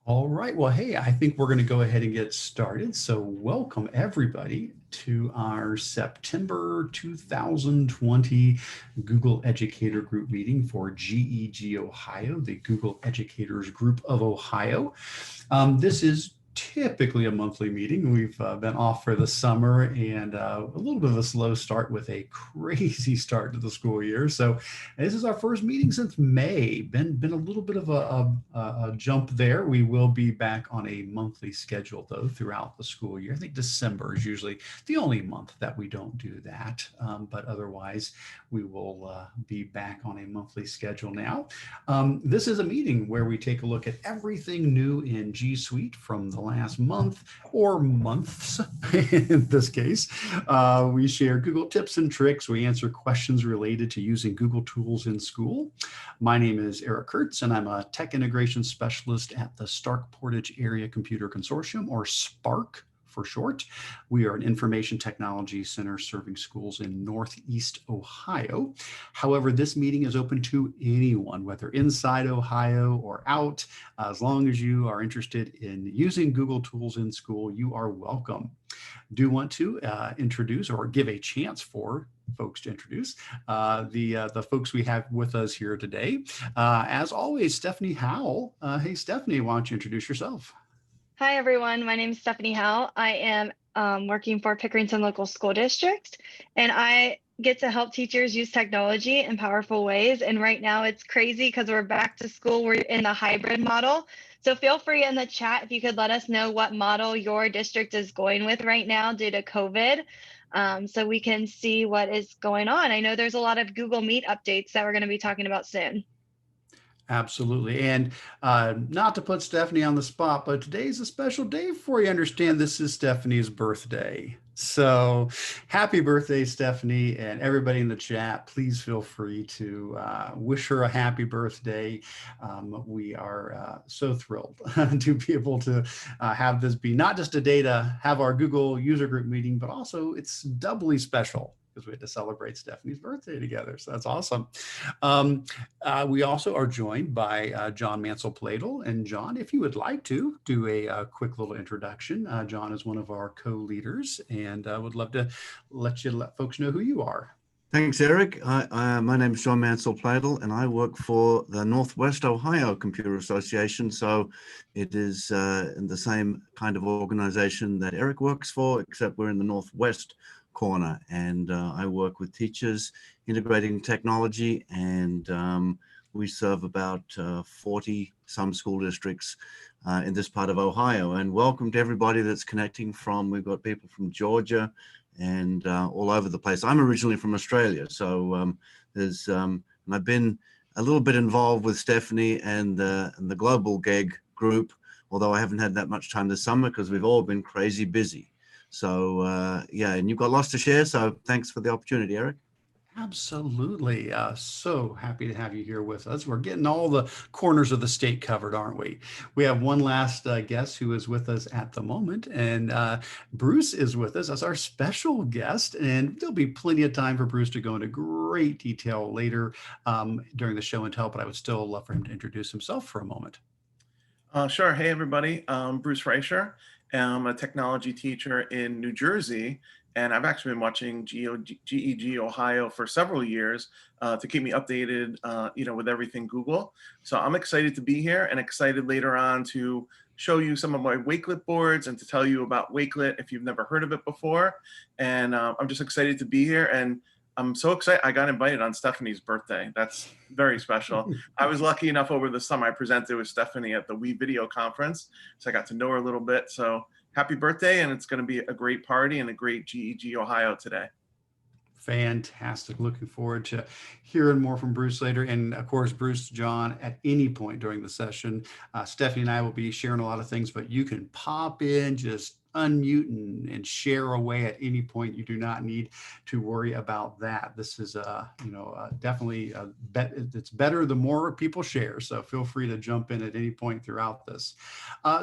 All right. Well, hey, I think we're going to go ahead and get started. So, welcome everybody to our September 2020 Google Educator Group meeting for GEG Ohio, the Google Educators Group of Ohio. This is typically a monthly meeting. We've been off for the summer and a little bit of a slow start with a crazy start to the school year. So this is our first meeting since May. Been a little bit of a jump there. We will be back on a monthly schedule though throughout the school year. I think December is usually the only month that we don't do that, but otherwise we will be back on a monthly schedule now. This is a meeting where we take a look at everything new in G Suite from the last month or months in this case. We share Google tips and tricks. We answer questions related to using Google tools in school. My name is Eric Curts, and I'm a tech integration specialist at the Stark Portage Area Computer Consortium, or SPARC for short. We are an information technology center serving schools in Northeast Ohio. However, this meeting is open to anyone, whether inside Ohio or out. As long as you are interested in using Google tools in school, you are welcome. Do want to introduce or give a chance for folks to introduce the folks we have with us here today. As always, Stephanie Howell. Hey, Stephanie, why don't you introduce yourself? Hi, everyone. My name is Stephanie Howell. I am working for Pickerington Local School District, and I get to help teachers use technology in powerful ways. And right now it's crazy because we're back to school. We're in the hybrid model. So feel free in the chat if you could let us know what model your district is going with right now due to COVID, so we can see what is going on. I know there's a lot of Google Meet updates that we're going to be talking about soon. Absolutely. And not to put Stephanie on the spot, but today's a special day for you. Understand this is Stephanie's birthday. So happy birthday, Stephanie, and everybody in the chat. Please feel free to wish her a happy birthday. We are so thrilled to be able to have this be not just a day to have our Google user group meeting, but also it's doubly special because we had to celebrate Stephanie's birthday together. So that's awesome. We also are joined by John Mansell-Pladel. And John, if you would like to do a quick little introduction, John is one of our co-leaders, and I would love to let folks know who you are. Thanks, Eric. My name is John Mansell-Pladel, and I work for the Northwest Ohio Computer Association. So it is in the same kind of organization that Eric works for, except we're in the Northwest corner. And I work with teachers integrating technology, and we serve about 40 some school districts in this part of Ohio. And welcome to everybody that's connecting we've got people from Georgia and all over the place. I'm originally from Australia, so and I've been a little bit involved with Stephanie and the global GEG group, although I haven't had that much time this summer because we've all been crazy busy. So yeah, and you've got lots to share, so thanks for the opportunity, Eric. Absolutely. So happy to have you here with us. We're getting all the corners of the state covered, aren't we? We have one last guest who is with us at the moment, and Bruce is with us as our special guest, and there'll be plenty of time for Bruce to go into great detail later during the show and tell, but I would still love for him to introduce himself for a moment. Sure. Hey, everybody. I'm Bruce Reischer. I'm a technology teacher in New Jersey, and I've actually been watching GEG Ohio for several years to keep me updated, with everything Google. So I'm excited to be here and excited later on to show you some of my Wakelet boards and to tell you about Wakelet if you've never heard of it before. And I'm just excited to be here. And I'm so excited. I got invited on Stephanie's birthday. That's very special. I was lucky enough over the summer. I presented with Stephanie at the We Video conference, so I got to know her a little bit. So happy birthday, and it's going to be a great party and a great GEG Ohio today. Fantastic. Looking forward to hearing more from Bruce later. And of course, Bruce, John, at any point during the session, Stephanie and I will be sharing a lot of things, but you can pop in, just unmute and share away at any point. You do not need to worry about that. This is definitely it's better the more people share. So feel free to jump in at any point throughout this.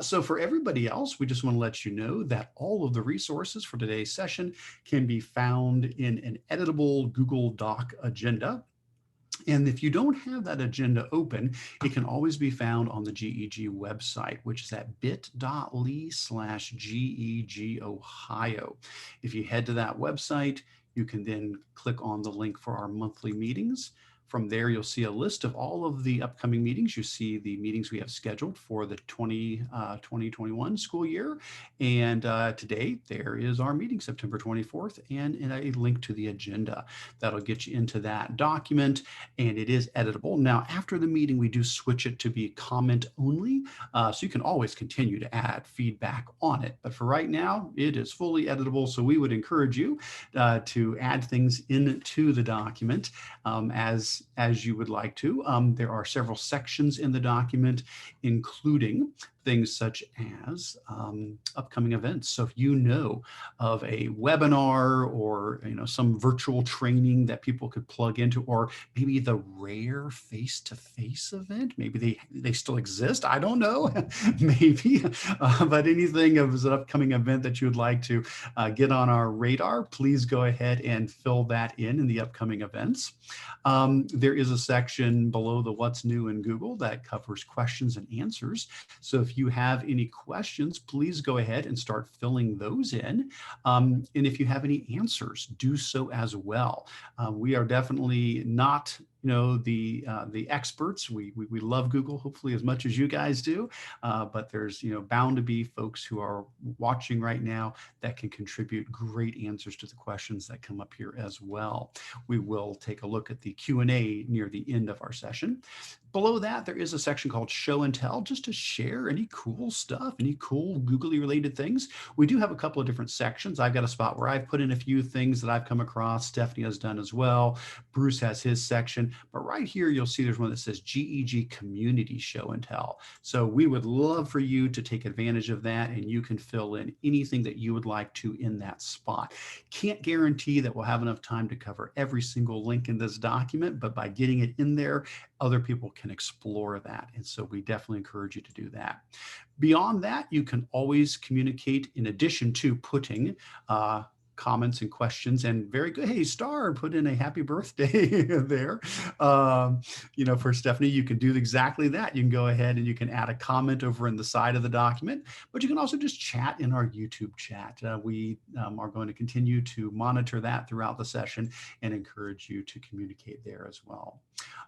So for everybody else, we just want to let you know that all of the resources for today's session can be found in an editable Google Doc agenda. And if you don't have that agenda open, it can always be found on the GEG website, which is at bit.ly/GEG Ohio. If you head to that website, you can then click on the link for our monthly meetings. From there, you'll see a list of all of the upcoming meetings. You see the meetings we have scheduled for the 2021 school year. And today, there is our meeting, September 24th, and a link to the agenda. That'll get you into that document, and it is editable. Now, after the meeting, we do switch it to be comment only, so you can always continue to add feedback on it. But for right now, it is fully editable, so we would encourage you to add things into the document as you would like to. There are several sections in the document, including things such as upcoming events. So if you know of a webinar or some virtual training that people could plug into, or maybe the rare face-to-face event, maybe they still exist, I don't know, maybe, but anything of an upcoming event that you would like to get on our radar, please go ahead and fill that in the upcoming events. There is a section below the What's New in Google that covers questions and answers. So if you have any questions, please go ahead and start filling those in. And if you have any answers, do so as well. We are definitely not the experts. We love Google, hopefully as much as you guys do, but there's bound to be folks who are watching right now that can contribute great answers to the questions that come up here as well. We will take a look at the Q&A near the end of our session. Below that, there is a section called Show and Tell, just to share any cool stuff, any cool Googly related things. We do have a couple of different sections. I've got a spot where I've put in a few things that I've come across. Stephanie has done as well. Bruce has his section. But right here, you'll see there's one that says GEG Community Show and Tell. So we would love for you to take advantage of that, and you can fill in anything that you would like to in that spot. Can't guarantee that we'll have enough time to cover every single link in this document, but by getting it in there, other people can explore that. And so we definitely encourage you to do that. Beyond that, you can always communicate in addition to putting comments and questions, and very good. Hey, Star, put in a happy birthday there. For Stephanie, you can do exactly that. You can go ahead and you can add a comment over in the side of the document, but you can also just chat in our YouTube chat. We are going to continue to monitor that throughout the session and encourage you to communicate there as well.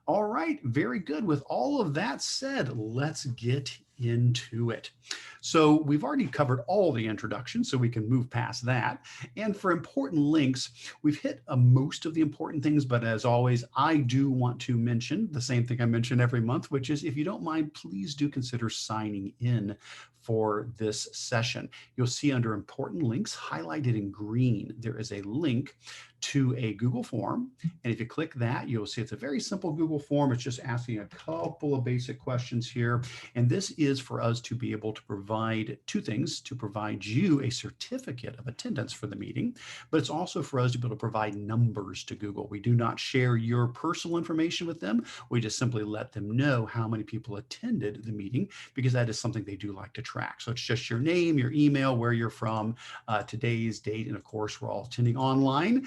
All right, very good. With all of that said, let's get into it. So we've already covered all the introductions, so we can move past that. And for important links, we've hit most of the important things, but as always, I do want to mention the same thing I mention every month, which is, if you don't mind, please do consider signing in for this session. You'll see under important links highlighted in green, there is a link to a Google form. And if you click that, you'll see it's a very simple Google form. It's just asking a couple of basic questions here. And this is for us to be able to provide two things: to provide you a certificate of attendance for the meeting, but it's also for us to be able to provide numbers to Google. We do not share your personal information with them. We just simply let them know how many people attended the meeting, because that is something they do like to track. So it's just your name, your email, where you're from, today's date, and of course, we're all attending online.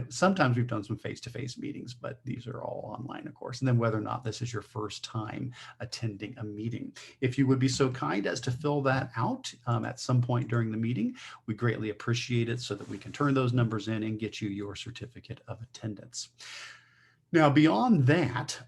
Sometimes we've done some face-to-face meetings, but these are all online, of course. And then whether or not this is your first time attending a meeting. If you would be so kind as to fill that out at some point during the meeting, we greatly appreciate it, so that we can turn those numbers in and get you your certificate of attendance. Now, beyond that,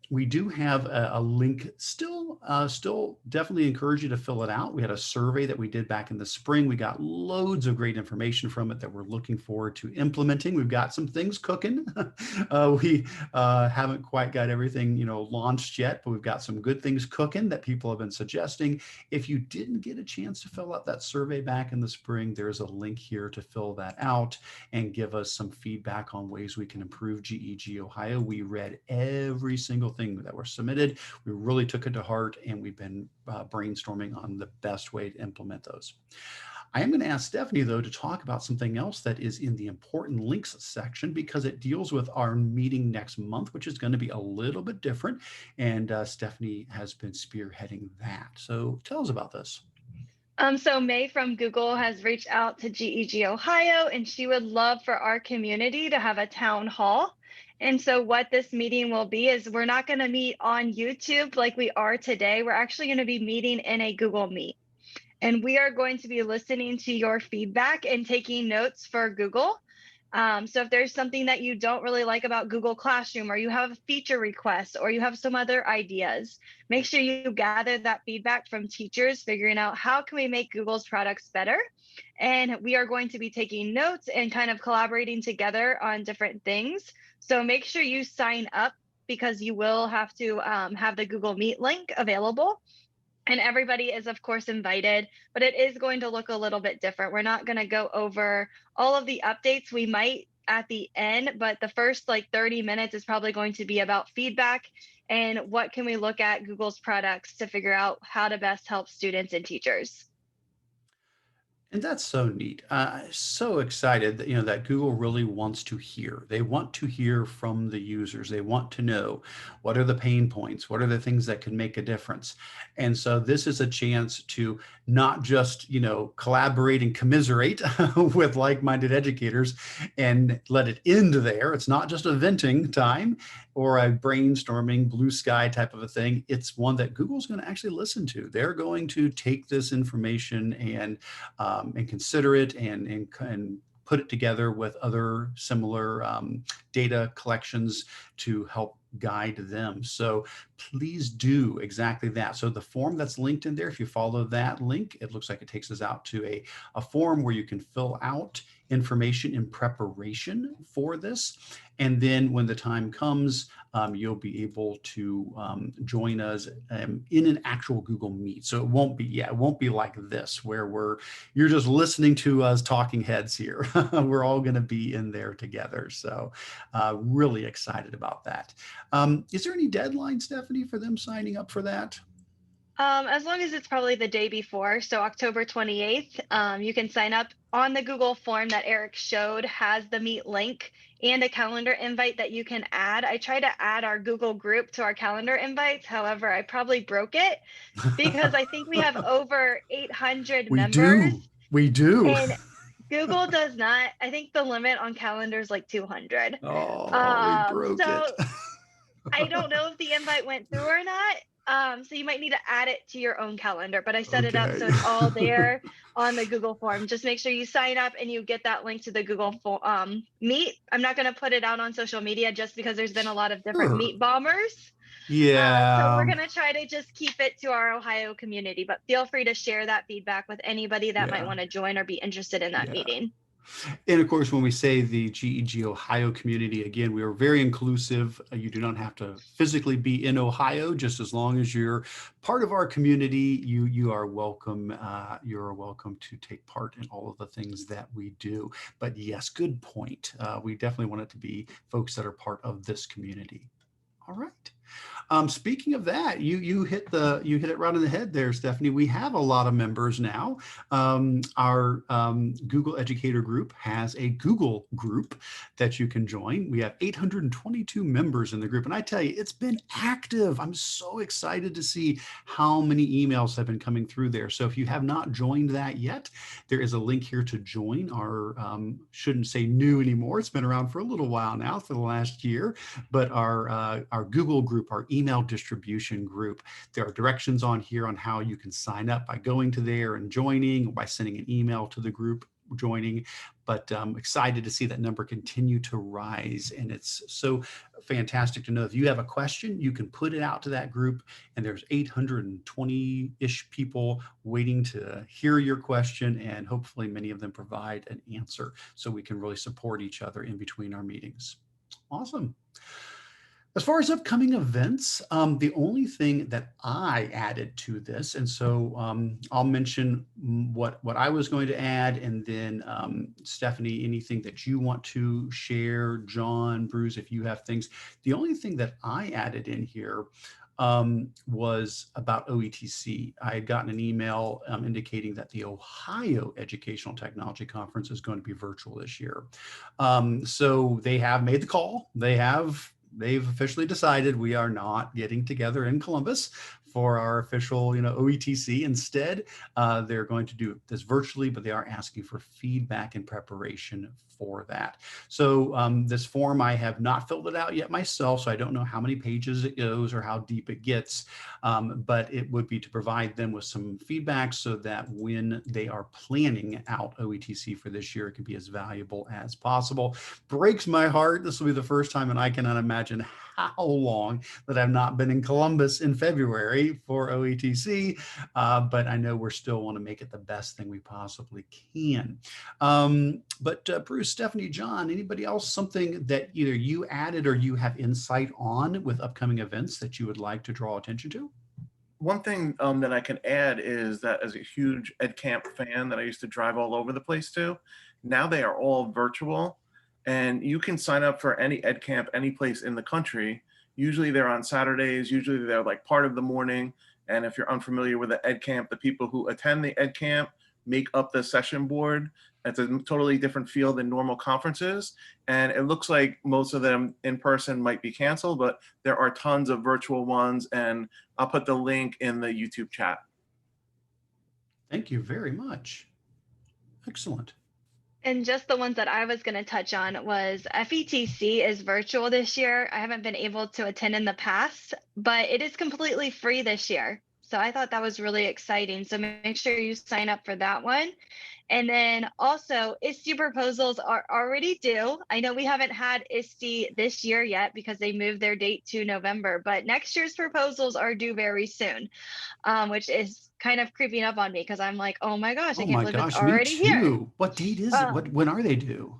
we do have a link still definitely encourage you to fill it out. We had a survey that we did back in the spring. We got loads of great information from it that we're looking forward to implementing. We've got some things cooking. We haven't quite got everything, launched yet, but we've got some good things cooking that people have been suggesting. If you didn't get a chance to fill out that survey back in the spring, there's a link here to fill that out and give us some feedback on ways we can improve GEG Ohio. We read every single thing that was submitted. We really took it to heart, and we've been brainstorming on the best way to implement those. I am going to ask Stephanie, though, to talk about something else that is in the important links section, because it deals with our meeting next month, which is going to be a little bit different. And Stephanie has been spearheading that. So tell us about this. So May from Google has reached out to GEG Ohio, and she would love for our community to have a town hall. And so what this meeting will be is we're not going to meet on YouTube like we are today. We're actually going to be meeting in a Google Meet. And we are going to be listening to your feedback and taking notes for Google. So if there's something that you don't really like about Google Classroom, or you have a feature request, or you have some other ideas, make sure you gather that feedback from teachers, figuring out how can we make Google's products better. And we are going to be taking notes and kind of collaborating together on different things. So make sure you sign up, because you will have to have the Google Meet link available. And everybody is, of course, invited, but it is going to look a little bit different. We're not going to go over all of the updates. We might at the end, but the first like 30 minutes is probably going to be about feedback and what can we look at Google's products to figure out how to best help students and teachers. And that's so neat. So excited that, that Google really wants to hear. They want to hear from the users. They want to know what are the pain points, what are the things that can make a difference. And so this is a chance to not just, collaborate and commiserate with like-minded educators and let it end there. It's not just a venting time or a brainstorming blue sky type of a thing. It's one that Google's going to actually listen to. They're going to take this information and consider it and put it together with other similar data collections to help guide them. So please do exactly that. So the form that's linked in there, if you follow that link, it looks like it takes us out to a form where you can fill out information in preparation for this. And then when the time comes, you'll be able to join us in an actual Google Meet. So it won't be like this where you're just listening to us talking heads here. We're all going to be in there together. So really excited about that. Is there any deadline, Stephanie, for them signing up for that? As long as it's probably the day before, so October 28th, you can sign up on the Google form that Eric showed, has the Meet link and a calendar invite that you can add. I tried to add our Google group to our calendar invites. However, I probably broke it because I think we have over 800 members. We do. And Google does not, I think the limit on calendar is like 200. Oh, we broke it. I don't know if the invite went through or not. So you might need to add it to your own calendar, but I set it up so it's all there on the Google form. Just make sure you sign up and you get that link to the Google Meet. I'm not going to put it out on social media just because there's been a lot of different Meet bombers. Yeah. So we're going to try to just keep it to our Ohio community, but feel free to share that feedback with anybody that might want to join or be interested in that meeting. And of course, when we say the GEG Ohio community, again, we are very inclusive. You do not have to physically be in Ohio, just as long as you're part of our community, you are welcome. You're welcome to take part in all of the things that we do. But yes, good point. We definitely want it to be folks that are part of this community. All right. Speaking of that, you hit it right on the head there, Stephanie. We have a lot of members now. Our Google Educator Group has a Google group that you can join. We have 822 members in the group, and I tell you, it's been active. I'm so excited to see how many emails have been coming through there. So if you have not joined that yet, there is a link here to join our, shouldn't say new anymore. It's been around for a little while now, for the last year, but our Google group, our email distribution group. There are directions on here on how you can sign up by going to there and joining, or by sending an email to the group joining. But I'm excited to see that number continue to rise. And it's so fantastic to know if you have a question, you can put it out to that group, and there's 820-ish people waiting to hear your question, and hopefully many of them provide an answer so we can really support each other in between our meetings. Awesome. As far as upcoming events, the only thing that I added to this, and so I'll mention what I was going to add, and then Stephanie, anything that you want to share, John, Bruce, if you have things. The only thing that I added in here was about OETC. I had gotten an email indicating that the Ohio Educational Technology Conference is going to be virtual this year. So they have made the call. They've officially decided we are not getting together in Columbus for our official, OETC. Instead, they're going to do this virtually, but they are asking for feedback and preparation for that. So this form, I have not filled it out yet myself, so I don't know how many pages it goes or how deep it gets, but it would be to provide them with some feedback so that when they are planning out OETC for this year, it can be as valuable as possible. Breaks my heart. This will be the first time, and I cannot imagine how long that I've not been in Columbus in February for OETC, but I know we're still want to make it the best thing we possibly can. But Bruce, Stephanie, John, anybody else, something that either you added or you have insight on with upcoming events that you would like to draw attention to? One thing that I can add is that as a huge EdCamp fan that I used to drive all over the place to, now they are all virtual, and you can sign up for any EdCamp any place in the country. Usually they're on Saturdays, usually they're like part of the morning. And if you're unfamiliar with the EdCamp, the people who attend the EdCamp make up the session board. It's a totally different feel than normal conferences. And it looks like most of them in person might be canceled, but there are tons of virtual ones. And I'll put the link in the YouTube chat. Thank you very much. Excellent. And just the ones that I was going to touch on was FETC is virtual this year. I haven't been able to attend in the past, but it is completely free this year. So I thought that was really exciting. So make sure you sign up for that one. And then also ISTE proposals are already due. I know we haven't had ISTE this year yet because they moved their date to November, but next year's proposals are due very soon, which is kind of creeping up on me because I'm like, oh my gosh, I can't believe it's already here. What date is it? When are they due?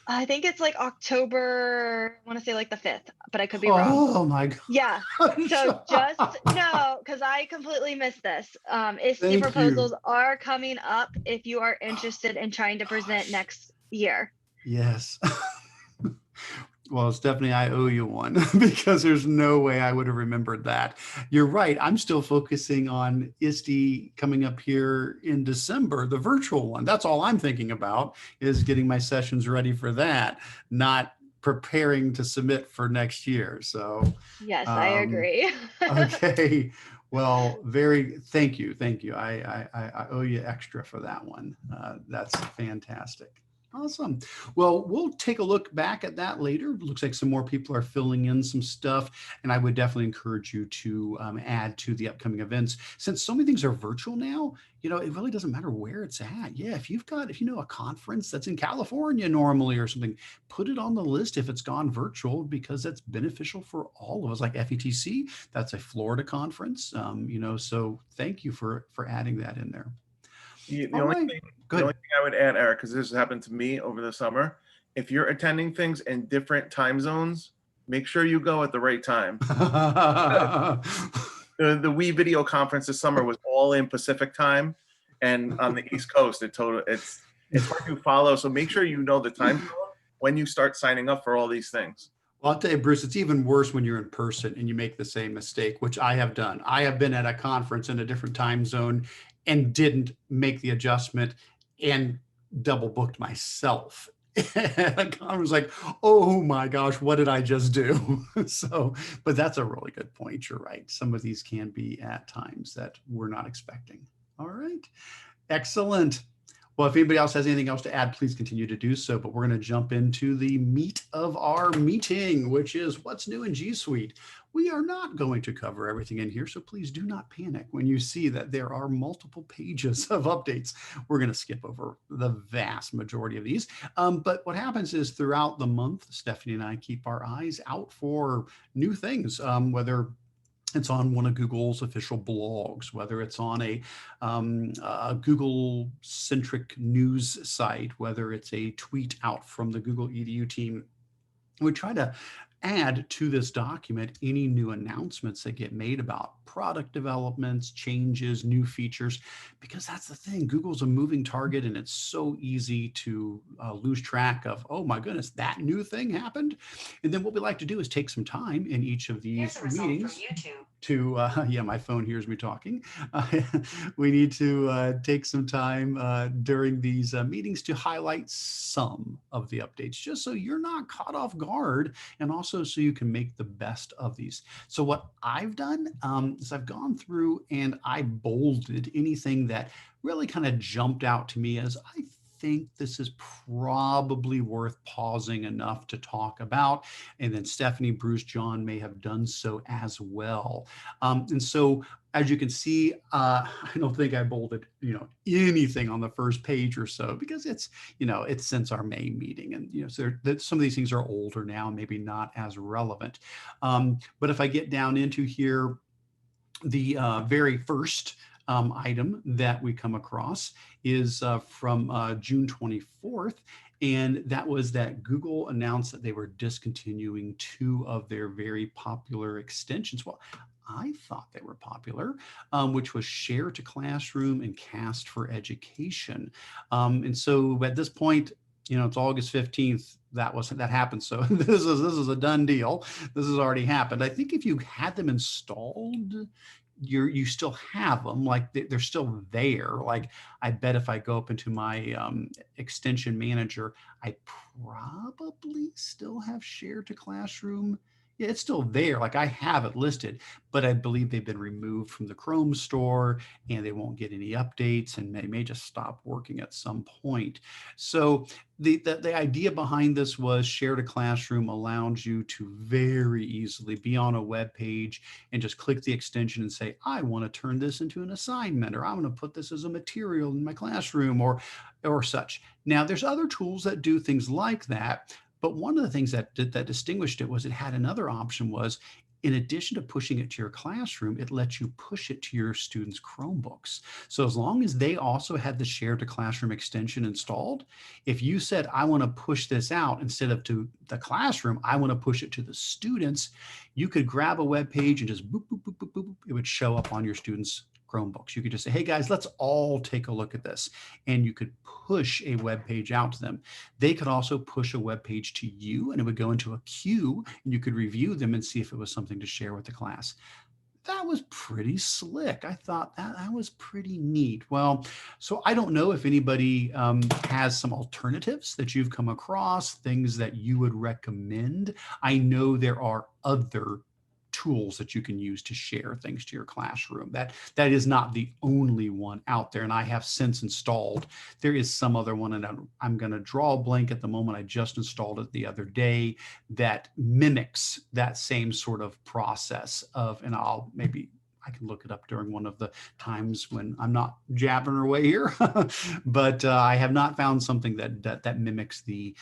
I think it's like October, I want to say like the 5th, but I could be wrong. Oh my God. Yeah. So just know, because I completely missed this. ISTE proposals are coming up if you are interested in trying to present next year. Yes. Well, Stephanie, I owe you one because there's no way I would have remembered that. You're right. I'm still focusing on ISTE coming up here in December, the virtual one. That's all I'm thinking about is getting my sessions ready for that, not preparing to submit for next year. So yes, I agree. Okay. Well, thank you. Thank you. I owe you extra for that one. That's fantastic. Awesome. Well, we'll take a look back at that later. Looks like some more people are filling in some stuff, and I would definitely encourage you to add to the upcoming events. Since so many things are virtual now, it really doesn't matter where it's at. Yeah, if you know a conference that's in California normally or something, put it on the list if it's gone virtual because that's beneficial for all of us. Like FETC, that's a Florida conference. So thank you for adding that in there. The only thing I would add, Eric, because this has happened to me over the summer, if you're attending things in different time zones, make sure you go at the right time. The Wii video conference this summer was all in Pacific time, and on the East Coast, it's hard to follow. So make sure you know the time zone when you start signing up for all these things. Well, I'll tell you, Bruce, it's even worse when you're in person and you make the same mistake, which I have done. I have been at a conference in a different time zone and didn't make the adjustment and double booked myself. And I was like, oh my gosh, what did I just do? But that's a really good point. You're right. Some of these can be at times that we're not expecting. All right. Excellent. Well, if anybody else has anything else to add, please continue to do so. But we're going to jump into the meat of our meeting, which is what's new in G Suite. We are not going to cover everything in here, so please do not panic when you see that there are multiple pages of updates. We're going to skip over the vast majority of these. But what happens is throughout the month, Stephanie and I keep our eyes out for new things, whether it's on one of Google's official blogs, whether it's on a Google-centric news site, whether it's a tweet out from the Google EDU team. We try to add to this document any new announcements that get made about product developments, changes, new features, because that's the thing. Google's a moving target, and it's so easy to lose track of, oh my goodness, that new thing happened. And then what we like to do is take some time in each of these meetings to, yeah, my phone hears me talking. We need to take some time during these meetings to highlight some of the updates, just so you're not caught off guard, and also so you can make the best of these. So what I've done is I've gone through and I bolded anything that really kind of jumped out to me as I think this is probably worth pausing enough to talk about. And then Stephanie, Bruce, John may have done so as well. And so as you can see, I don't think I bolded, anything on the first page or so, because it's since our May meeting, and so some of these things are older now, maybe not as relevant. But if I get down into here, the very first item that we come across is from June 24th. And that was that Google announced that they were discontinuing 2 of their very popular extensions. Well, I thought they were popular, which was Share to Classroom and Cast for Education. And so at this point, it's August 15th. That happened. So this is a done deal. This has already happened. I think if you had them installed, you still have them, like they're still there. Like, I bet if I go up into my extension manager, I probably still have Share to Classroom. Yeah, it's still there. Like, I have it listed, but I believe they've been removed from the Chrome store and they won't get any updates, and they may just stop working at some point. So the idea behind this was Share to Classroom allows you to very easily be on a web page and just click the extension and say, I want to turn this into an assignment, or I want to put this as a material in my classroom, or such. Now, there's other tools that do things like that. But one of the things that distinguished it was it had another option. Was, in addition to pushing it to your classroom, it lets you push it to your students' Chromebooks. So as long as they also had the Share to Classroom extension installed, if you said, I want to push this out instead of to the classroom, I want to push it to the students, you could grab a web page and just boop, boop, boop, boop, boop, it would show up on your students' Chromebooks. You could just say, hey guys, let's all take a look at this. And you could push a web page out to them. They could also push a web page to you, and it would go into a queue, and you could review them and see if it was something to share with the class. That was pretty slick. I thought that was pretty neat. Well, so I don't know if anybody has some alternatives that you've come across, things that you would recommend. I know there are other tools that you can use to share things to your classroom. That is not the only one out there, and I have since installed. There is some other one, and I'm going to draw a blank at the moment. I just installed it the other day that mimics that same sort of process of, and I can look it up during one of the times when I'm not jabbering away here, but I have not found something that mimics the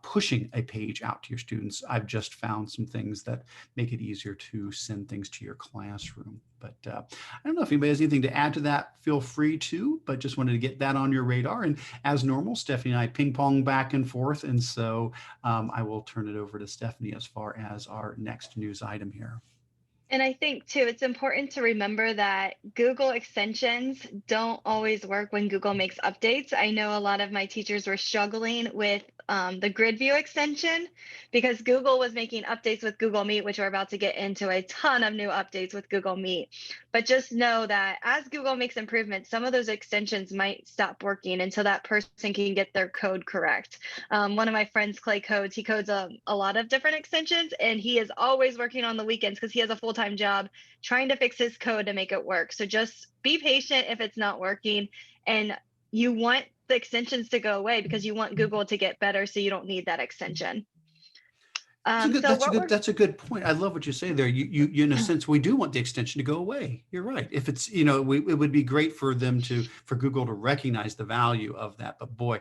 pushing a page out to your students. I've just found some things that make it easier to send things to your classroom. But I don't know if anybody has anything to add to that. Feel free to, but just wanted to get that on your radar. And as normal, Stephanie and I ping pong back and forth. And so I will turn it over to Stephanie as far as our next news item here. And I think too, it's important to remember that Google extensions don't always work when Google makes updates. I know a lot of my teachers were struggling with the grid view extension because Google was making updates with Google Meet, which we're about to get into a ton of new updates with Google Meet. But just know that as Google makes improvements, some of those extensions might stop working until that person can get their code correct. One of my friends, Clay codes, he codes a lot of different extensions, and he is always working on the weekends because he has a full-time job trying to fix his code to make it work. So just be patient if it's not working, and you want the extensions to go away because you want Google to get better so you don't need that extension. That's a good point. I love what you say there. You in a sense, we do want the extension to go away. You're right. If it's, it would be great for Google to recognize the value of that. But boy,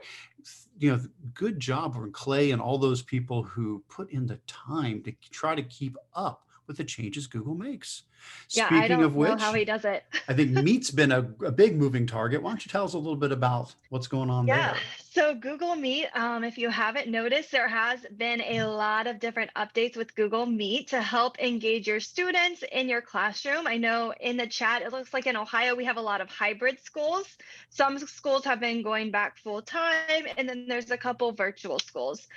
good job on Clay and all those people who put in the time to try to keep up with the changes Google makes. Yeah, Speaking I don't of which, know how he does it. I think Meet's been a big moving target. Why don't you tell us a little bit about what's going on there? So Google Meet, if you haven't noticed, there has been a lot of different updates with Google Meet to help engage your students in your classroom. I know in the chat, it looks like in Ohio, we have a lot of hybrid schools. Some schools have been going back full time, and then there's a couple virtual schools.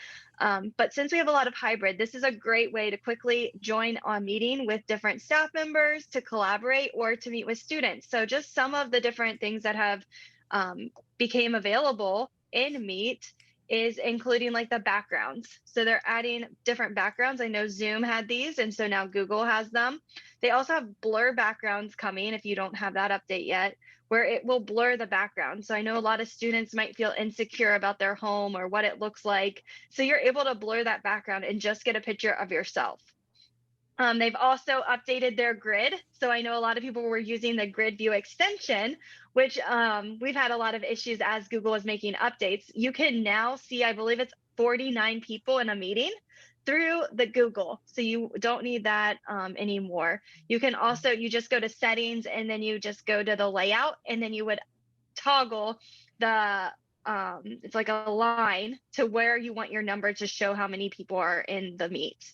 But since we have a lot of hybrid, this is a great way to quickly join a meeting with different staff members, to collaborate, or to meet with students. So just some of the different things that have became available in Meet is including like the backgrounds. So they're adding different backgrounds. I know Zoom had these, and so now Google has them. They also have blur backgrounds coming if you don't have that update yet, where it will blur the background. So I know a lot of students might feel insecure about their home or what it looks like. So you're able to blur that background and just get a picture of yourself. They've also updated their grid. So I know a lot of people were using the grid view extension, which we've had a lot of issues as Google is making updates. You can now see, I believe it's 49 people in a meeting through the Google. So you don't need that anymore. You can also, you just go to settings and then you just go to the layout, and then you would toggle the, it's like a line to where you want your number to show how many people are in the Meet.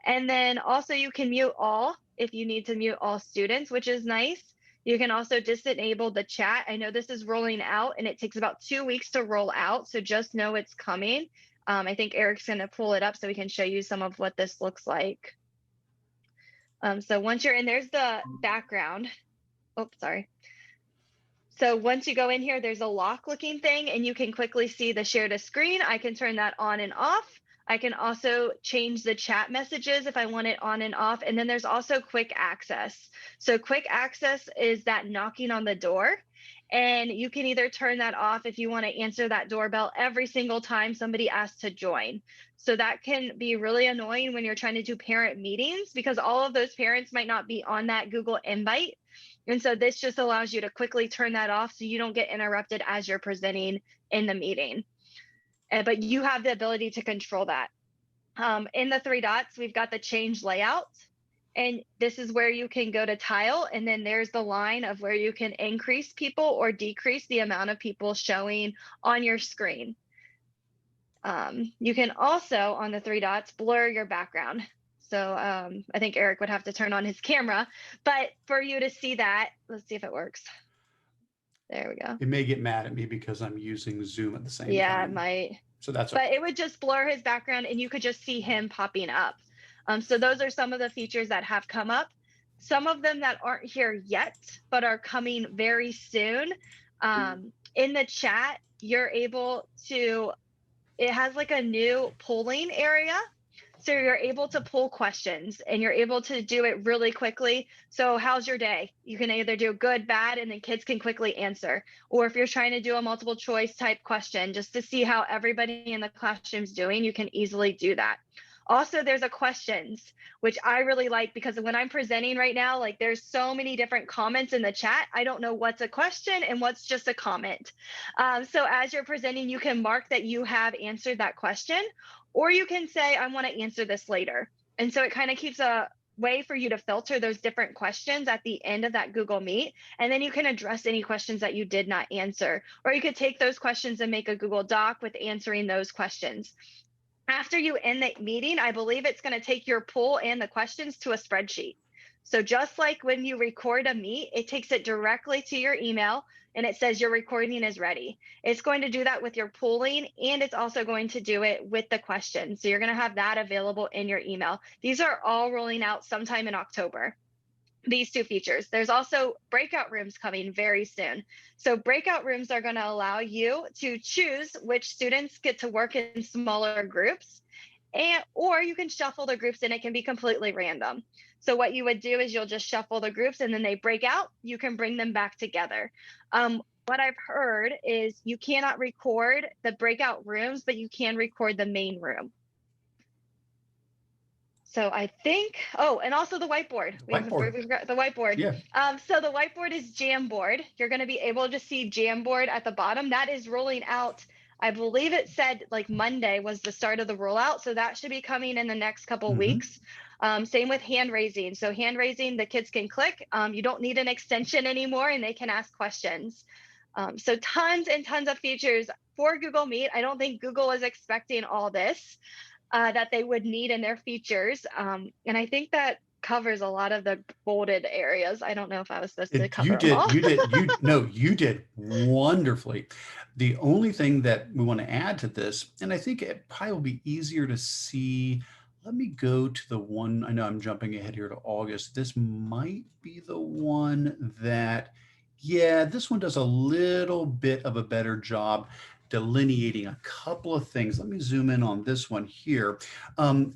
And then also you can mute all if you need to mute all students, which is nice. You can also disable the chat. I know this is rolling out and it takes about 2 weeks to roll out. So just know it's coming. I think Eric's going to pull it up so we can show you some of what this looks like. So once you're in, there's the background. Oh, sorry. So once you go in here, there's a lock looking thing and you can quickly see the share to screen. I can turn that on and off. I can also change the chat messages if I want it on and off. And then there's also quick access. So quick access is that knocking on the door. And you can either turn that off if you want to answer that doorbell every single time somebody asks to join. So that can be really annoying when you're trying to do parent meetings, because all of those parents might not be on that Google invite. And so this just allows you to quickly turn that off so you don't get interrupted as you're presenting in the meeting. But you have the ability to control that. In the 3 dots, we've got the change layout. And this is where you can go to tile. And then there's the line of where you can increase people or decrease the amount of people showing on your screen. You can also, on the 3 dots, blur your background. So I think Eric would have to turn on his camera. But for you to see that, let's see if it works. There we go. It may get mad at me because I'm using Zoom at the same time. Yeah, it might. So that's okay. But it would just blur his background and you could just see him popping up. So those are some of the features that have come up. Some of them that aren't here yet, but are coming very soon. In the chat, you're able to, it has like a new polling area. So you're able to pull questions and you're able to do it really quickly. So how's your day? You can either do good, bad, and then kids can quickly answer. Or if you're trying to do a multiple choice type question, just to see how everybody in the classroom's doing, you can easily do that. Also, there's a questions, which I really like, because when I'm presenting right now, like there's so many different comments in the chat. I don't know what's a question and what's just a comment. So as you're presenting, you can mark that you have answered that question, or you can say, I want to answer this later. And so it kind of keeps a way for you to filter those different questions at the end of that Google Meet. And then you can address any questions that you did not answer, or you could take those questions and make a Google Doc with answering those questions. After you end the meeting, I believe it's going to take your poll and the questions to a spreadsheet. So just like when you record a meet, it takes it directly to your email and it says your recording is ready. It's going to do that with your polling, and it's also going to do it with the questions. So you're going to have that available in your email. These are all rolling out sometime in October. These 2 features. There's also breakout rooms coming very soon. So breakout rooms are going to allow you to choose which students get to work in smaller groups, or you can shuffle the groups and it can be completely random. So what you would do is you'll just shuffle the groups and then they break out. You can bring them back together. What I've heard is you cannot record the breakout rooms, but you can record the main room. So I think, oh, and also the whiteboard. We've got the whiteboard. Yeah. So the whiteboard is Jamboard. You're going to be able to see Jamboard at the bottom. That is rolling out. I believe it said like Monday was the start of the rollout. So that should be coming in the next couple weeks. Same with hand raising. So hand raising, the kids can click. You don't need an extension anymore and they can ask questions. So tons and tons of features for Google Meet. I don't think Google is expecting all this that they would need in their features. And I think that covers a lot of the bolded areas. I don't know if I was supposed to cover You them all. you did wonderfully. The only thing that we want to add to this, and I think it probably will be easier to see. Let me go to the one. I know I'm jumping ahead here to August. This might be the one that, yeah, this one does a little bit of a better job delineating a couple of things. Let me zoom in on this one here.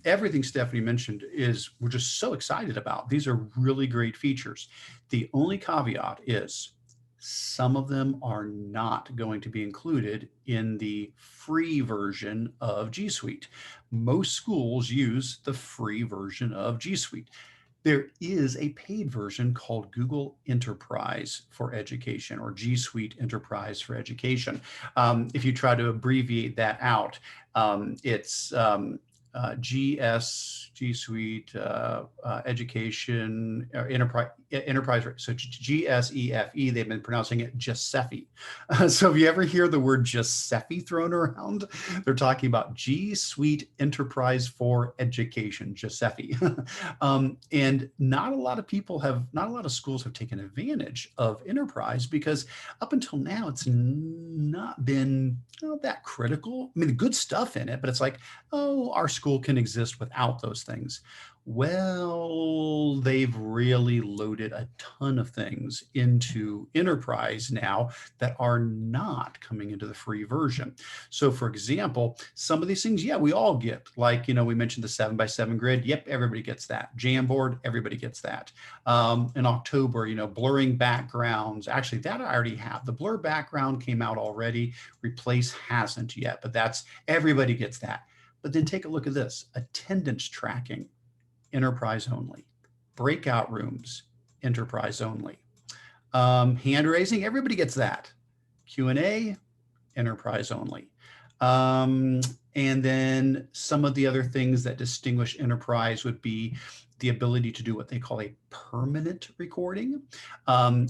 Everything Stephanie mentioned is we're just so excited about. These are really great features. The only caveat is some of them are not going to be included in the free version of G Suite. Most schools use the free version of G Suite. There is a paid version called Google Enterprise for Education, or G Suite Enterprise for Education. If you try to abbreviate that out, it's G Suite Education Enterprise. So GSEFE, they've been pronouncing it Giuseppe. So if you ever hear the word Giuseppe thrown around, they're talking about G Suite Enterprise for Education, Giuseppe. And not a lot of schools have taken advantage of Enterprise because up until now, it's not been that critical. I mean, good stuff in it, but it's like, oh, our school can exist without those things. Well, they've really loaded a ton of things into Enterprise now that are not coming into the free version. So for example, some of these things, yeah, we all get, like, we mentioned the 7x7 grid. Yep, everybody gets that. Jamboard, everybody gets that. In October, blurring backgrounds. Actually, that I already have. The blur background came out already. Replace hasn't yet, but everybody gets that. But then take a look at this: attendance tracking, Enterprise only. Breakout rooms, Enterprise only. Hand raising, everybody gets that. Q&A, Enterprise only. And then some of the other things that distinguish Enterprise would be the ability to do what they call a permanent recording.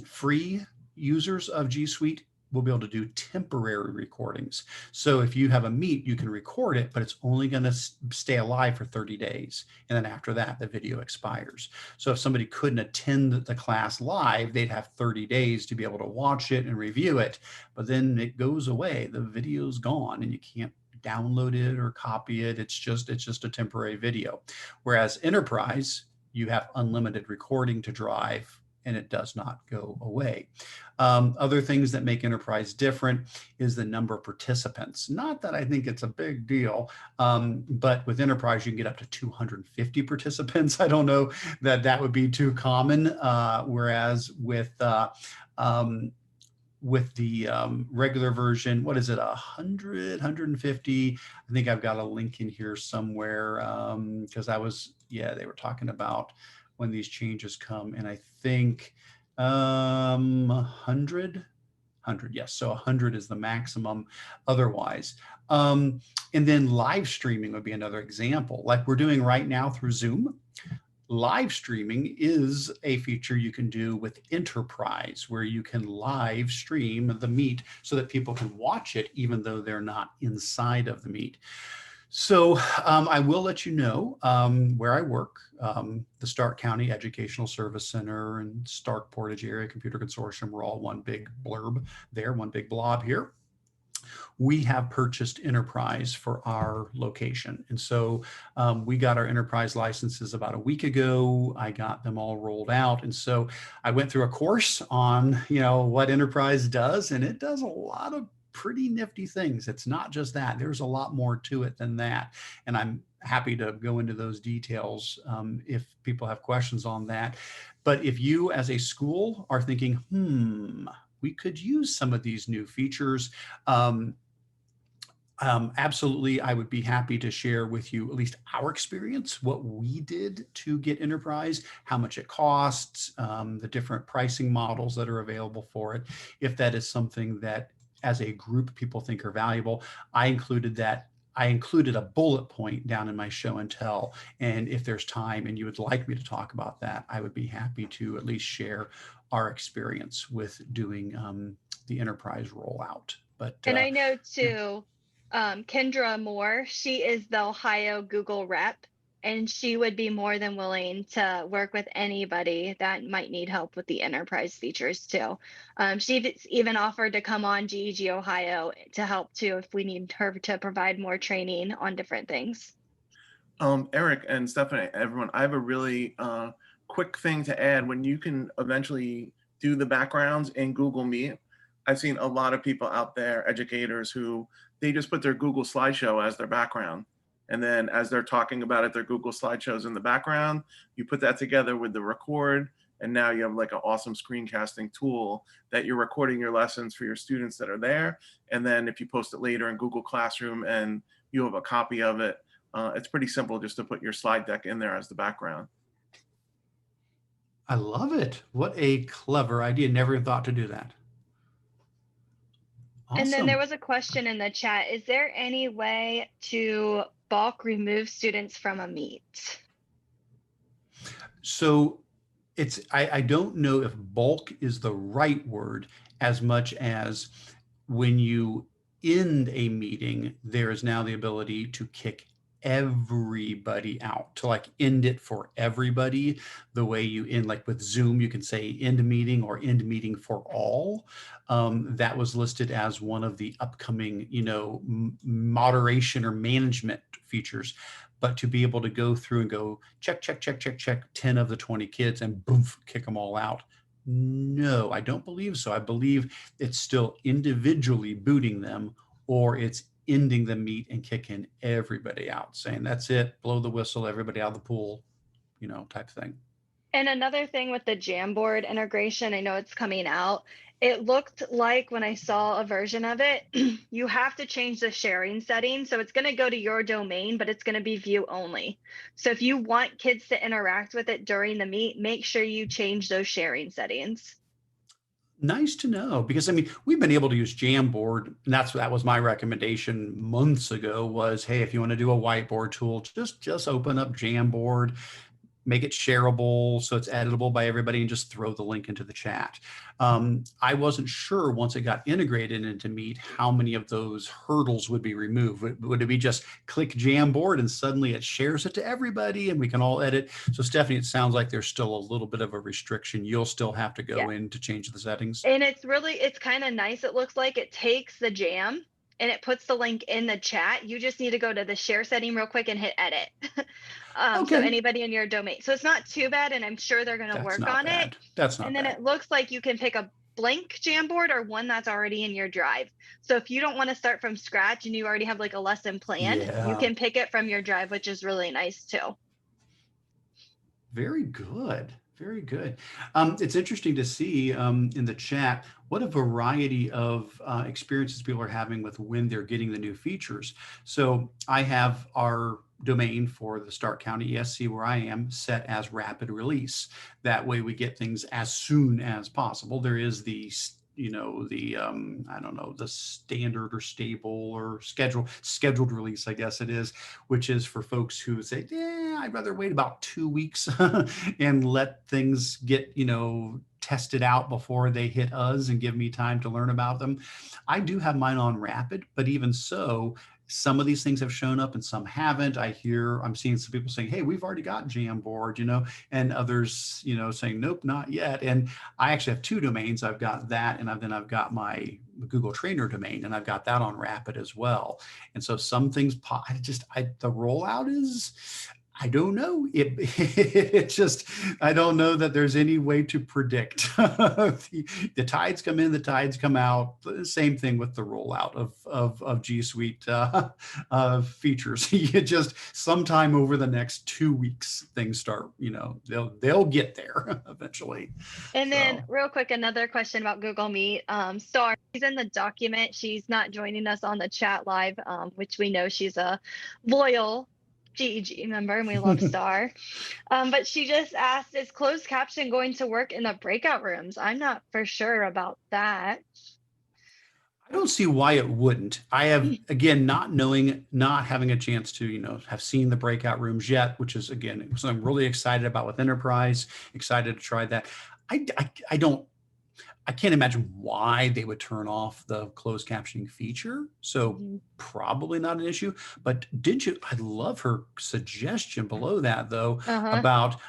Free users of G Suite will be able to do temporary recordings. So if you have a meet, you can record it, but it's only going to stay alive for 30 days. And then after that, the video expires. So if somebody couldn't attend the class live, they'd have 30 days to be able to watch it and review it. But then it goes away. The video's gone and you can't download it or copy it. It's just a temporary video. Whereas Enterprise, you have unlimited recording to drive, and it does not go away. Other things that make Enterprise different is the number of participants. Not that I think it's a big deal, but with Enterprise, you can get up to 250 participants. I don't know that would be too common, whereas with the regular version, what is it, 100, 150? I think I've got a link in here somewhere because they were talking about when these changes come, and I think 100, yes. So 100 is the maximum otherwise. And then live streaming would be another example, like we're doing right now through Zoom. Live streaming is a feature you can do with Enterprise, where you can live stream the meet so that people can watch it even though they're not inside of the meet. So I will let you know where I work. The Stark County Educational Service Center and Stark Portage Area Computer Consortium, we're all one big blurb there, one big blob here. We have purchased Enterprise for our location. And so we got our Enterprise licenses about a week ago. I got them all rolled out. And so I went through a course on, what Enterprise does, and it does a lot of pretty nifty things. It's not just that. There's a lot more to it than that. And I'm happy to go into those details if people have questions on that. But if you as a school are thinking, we could use some of these new features, absolutely, I would be happy to share with you at least our experience, what we did to get Enterprise, how much it costs, the different pricing models that are available for it. If that is something that as a group people think are valuable, I included a bullet point down in my show and tell. And if there's time and you would like me to talk about that, I would be happy to at least share our experience with doing the Enterprise rollout. And I know too, Kendra Moore, she is the Ohio Google rep. and she would be more than willing to work with anybody that might need help with the enterprise features too. She even offered to come on GEG Ohio to help too if we need her to provide more training on different things. Eric and Stephanie, everyone, I have a really quick thing to add. When you can eventually do the backgrounds in Google Meet, I've seen a lot of people out there, educators, who they just put their Google slideshow as their background. And then as they're talking about it, their Google slideshows in the background, you put that together with the record, and now you have like an awesome screencasting tool that you're recording your lessons for your students that are there. And then if you post it later in Google Classroom and you have a copy of it, it's pretty simple just to put your slide deck in there as the background. I love it. What a clever idea. Never thought to do that. Awesome. And then there was a question in the chat. Is there any way to bulk remove students from a meet? So I don't know if bulk is the right word as much as when you end a meeting, there is now the ability to kick everybody out, to like end it for everybody, the way you end, like with Zoom, you can say end meeting or end meeting for all. That was listed as one of the upcoming, moderation or management features. But to be able to go through and go check 10 of the 20 kids and boom, kick them all out. No, I don't believe so. I believe it's still individually booting them, or it's ending the meet and kicking everybody out, saying that's it, blow the whistle, everybody out of the pool, type thing. And another thing with the Jamboard integration, I know it's coming out. It looked like when I saw a version of it, you have to change the sharing setting. So it's going to go to your domain, but it's going to be view only. So if you want kids to interact with it during the meet, make sure you change those sharing settings. Nice to know, because we've been able to use Jamboard, and that was my recommendation months ago was, hey, if you want to do a whiteboard tool, just open up Jamboard, make it shareable so it's editable by everybody, and just throw the link into the chat. I wasn't sure once it got integrated into Meet how many of those hurdles would be removed. Would it be just click Jamboard and suddenly it shares it to everybody and we can all edit? So Stephanie, it sounds like there's still a little bit of a restriction. You'll still have to go in to change the settings. And it's kind of nice. It looks like it takes the jam and it puts the link in the chat. You just need to go to the share setting real quick and hit edit. So anybody in your domain. So it's not too bad, and I'm sure they're going to work on it. That's not bad. And then it looks like you can pick a blank Jamboard or one that's already in your drive. So if you don't want to start from scratch and you already have like a lesson planned, you can pick it from your drive, which is really nice too. Very good. Very good. It's interesting to see in the chat what a variety of experiences people are having with when they're getting the new features. So I have our domain for the Stark County ESC where I am set as rapid release. That way we get things as soon as possible. There is the I don't know, the standard or stable or scheduled release, I guess it is, which is for folks who say, I'd rather wait about 2 weeks and let things get, tested out before they hit us and give me time to learn about them. I do have mine on rapid, but even so, some of these things have shown up and some haven't. I'm seeing some people saying, hey, we've already got Jamboard, and others, saying, nope, not yet. And I actually have two domains. I've got that, and then I've got my Google Trainer domain, and I've got that on Rapid as well. And so some things, the rollout is, I don't know. I don't know that there's any way to predict. The tides come in, the tides come out. Same thing with the rollout of G Suite features. You just sometime over the next 2 weeks, things start. They'll get there eventually. And then, real quick, another question about Google Meet. Star, she's in the document. She's not joining us on the chat live, which we know she's a loyal GEG member and we love Star. But she just asked, is closed caption going to work in the breakout rooms? I'm not for sure about that. I don't see why it wouldn't. I have, again, not having a chance to, have seen the breakout rooms yet, which is, again, so I'm really excited about with Enterprise, excited to try that. I can't imagine why they would turn off the closed captioning feature. So Mhm. probably not an issue. But did you? I love her suggestion below that, though, Uh-huh. about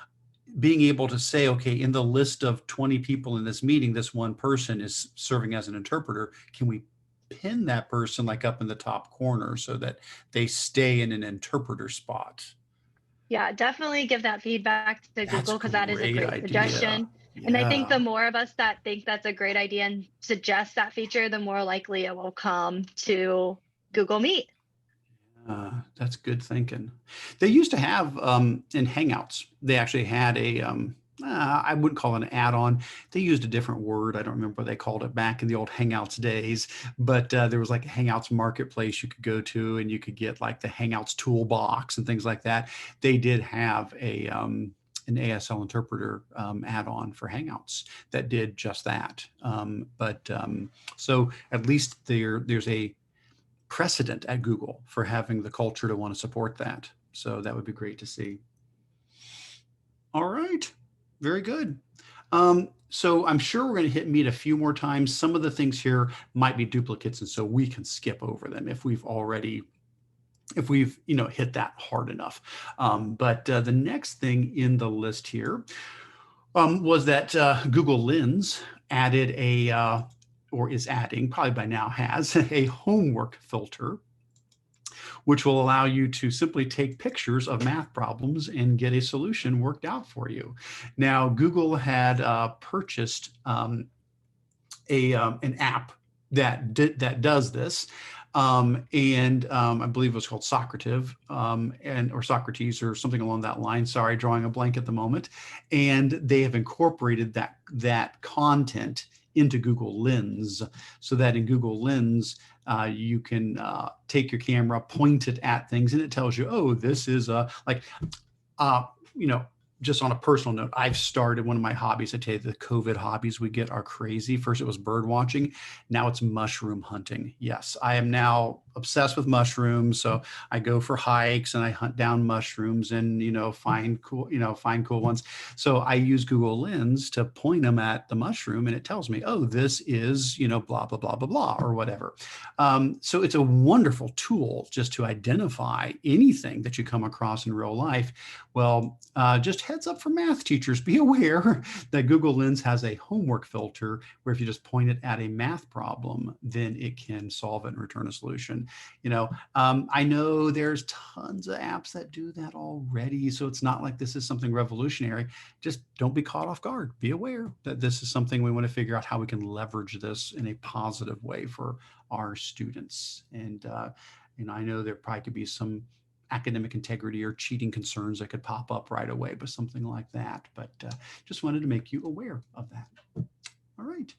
being able to say, okay, in the list of 20 people in this meeting, this one person is serving as an interpreter. Can we pin that person like up in the top corner so that they stay in an interpreter spot? Yeah, definitely give that feedback to That's a Google because that is a great great idea. suggestion. And I think Yeah. the more of us that think that's a great idea and suggest that feature, the more likely it will come to Google Meet. That's good thinking. They used to have in Hangouts, they actually had I wouldn't call it an add-on. They used a different word. I don't remember what they called it back in the old Hangouts days, but there was like a Hangouts marketplace you could go to and you could get like the Hangouts toolbox and things like that. They did have an ASL interpreter add-on for Hangouts that did just that. So at least there's a precedent at Google for having the culture to want to support that. So that would be great to see. All right, very good. So I'm sure we're going to hit Meet a few more times. Some of the things here might be duplicates, and so we can skip over them if we've hit that hard enough. But the next thing in the list here was that Google Lens added or is adding, probably by now has, a homework filter, which will allow you to simply take pictures of math problems and get a solution worked out for you. Now, Google had purchased an app that does this. I believe it was called Socrative or Socrates or something along that line. Sorry, drawing a blank at the moment. And they have incorporated that content into Google Lens, so that in Google Lens, you can take your camera, point it at things, and it tells you, oh, this is uh, you know, just on a personal note, I've started one of my hobbies. I tell you, the COVID hobbies we get are crazy. First, it was bird watching. Now it's mushroom hunting. Yes, I am now obsessed with mushrooms. So I go for hikes and I hunt down mushrooms and, find cool ones. So I use Google Lens to point them at the mushroom and it tells me, oh, this is, blah, blah, blah, blah, blah, or whatever. So it's a wonderful tool just to identify anything that you come across in real life. Well, just heads up for math teachers, be aware that Google Lens has a homework filter where if you just point it at a math problem, then it can solve it and return a solution. I know there's tons of apps that do that already, so it's not like this is something revolutionary. Just don't be caught off guard. Be aware that this is something we want to figure out how we can leverage this in a positive way for our students. And I know there probably could be some academic integrity or cheating concerns that could pop up right away, but something like that. But just wanted to make you aware of that. All right.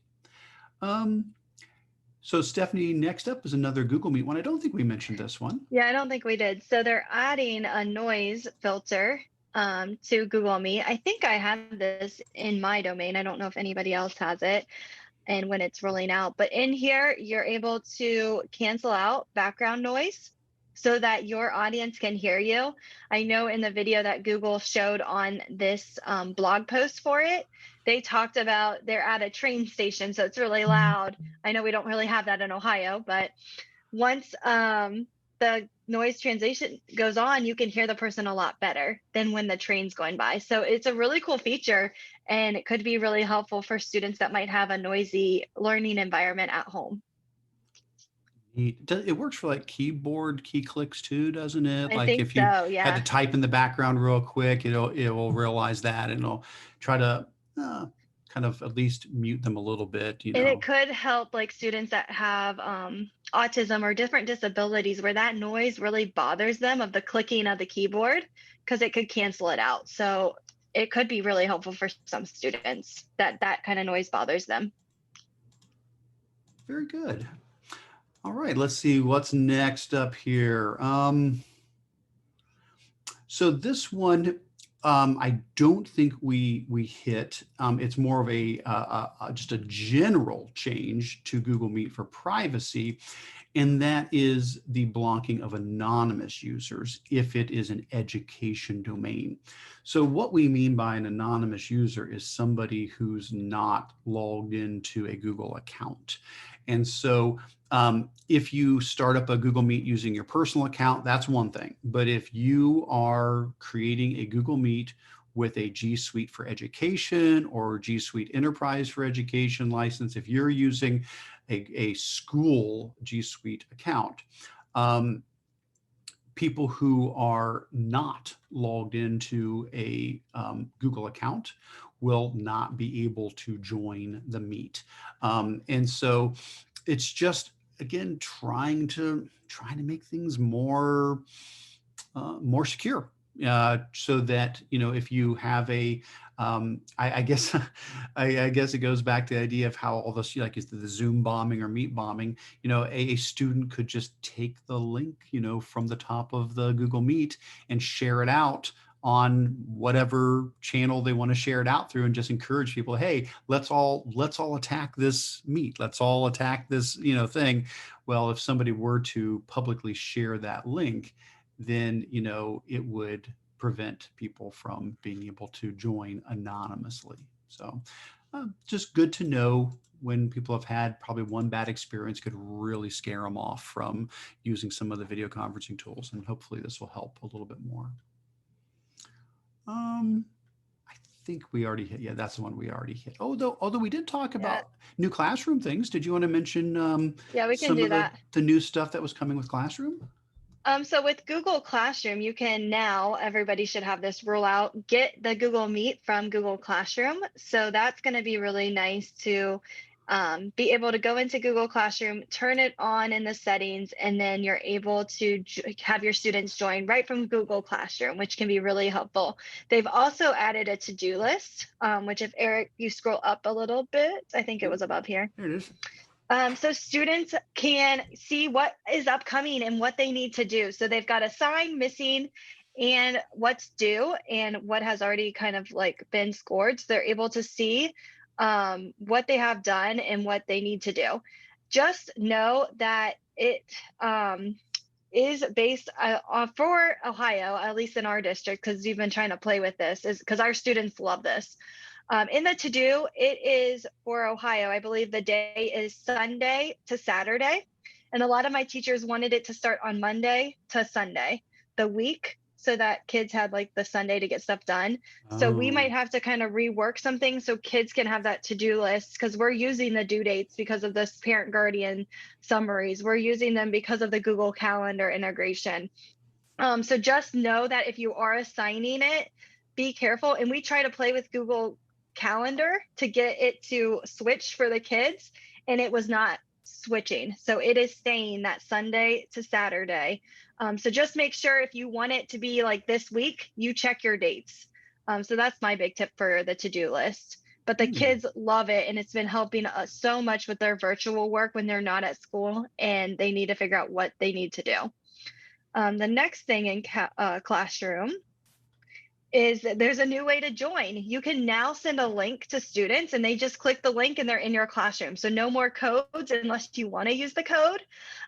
So Stephanie, next up is another Google Meet one. I don't think we mentioned this one. Yeah, I don't think we did. So they're adding a noise filter to Google Meet. I think I have this in my domain. I don't know if anybody else has it and when it's rolling out. But in here, you're able to cancel out background noise so that your audience can hear you. I know in the video that Google showed on this blog post for it, they talked about they're at a train station, so it's really loud. I know we don't really have that in Ohio, but once the noise translation goes on, you can hear the person a lot better than when the train's going by. So it's a really cool feature, and it could be really helpful for students that might have a noisy learning environment at home. It works for like keyboard key clicks too, doesn't it? I Like think if you so, had to yeah. type in the background real quick, it will realize that and it'll try to kind of at least mute them a little bit, And it could help like students that have autism or different disabilities where that noise really bothers them of the clicking of the keyboard, because it could cancel it out. So it could be really helpful for some students that kind of noise bothers them. Very good. All right, let's see what's next up here. So this one, I don't think we hit. It's more of just a general change to Google Meet for privacy, and that is the blocking of anonymous users if it is an education domain. So what we mean by an anonymous user is somebody who's not logged into a Google account. And so if you start up a Google Meet using your personal account, that's one thing. But if you are creating a Google Meet with a G Suite for Education or G Suite Enterprise for Education license, if you're using a school G Suite account, people who are not logged into a Google account will not be able to join the Meet. And so it's just, again, trying to make things more secure, so that, if you have I guess I guess it goes back to the idea of how all this, like, is the Zoom bombing or Meet bombing. A student could just take the link, from the top of the Google Meet and share it out on whatever channel they want to share it out through, and just encourage people, hey, let's all attack this Meet, let's all attack this thing. Well, if somebody were to publicly share that link, then it would prevent people from being able to join anonymously. So just good to know when people have had probably one bad experience, could really scare them off from using some of the video conferencing tools, and hopefully this will help a little bit more. I think we already hit. Yeah, that's the one we already hit. Although we did talk about new classroom things. Did you want to mention Yeah, we can some do of that. the new stuff that was coming with Classroom? So with Google Classroom, you can now, everybody should have this rule out, get the Google Meet from Google Classroom. So that's going to be really nice to be able to go into Google Classroom, turn it on in the settings, and then you're able to have your students join right from Google Classroom, which can be really helpful. They've also added a to-do list, which if Eric, you scroll up a little bit, I think it was above here. There it is. So students can see what is upcoming and what they need to do. So they've got a sign missing and what's due and what has already kind of like been scored. So they're able to see what they have done and what they need to do. Just know that it is based for Ohio, at least in our district, because we've been trying to play with this, is because our students love this. In the to-do, it is for Ohio. I believe the day is Sunday to Saturday. And a lot of my teachers wanted it to start on Monday to Sunday, the week, so that kids had like the Sunday to get stuff done. So we might have to kind of rework some things so kids can have that to-do list, because we're using the due dates because of this parent guardian summaries. We're using them because of the Google Calendar integration. So just know that if you are assigning it, be careful. And we try to play with Google Calendar to get it to switch for the kids, and it was not switching. So it is staying that Sunday to Saturday. So just make sure if you want it to be like this week, you check your dates. So that's my big tip for the to-do list. But the kids love it, and it's been helping us so much with their virtual work when they're not at school and they need to figure out what they need to do. The next thing in Classroom is that there's a new way to join. You can now send a link to students and they just click the link and they're in your classroom. So no more codes unless you want to use the code,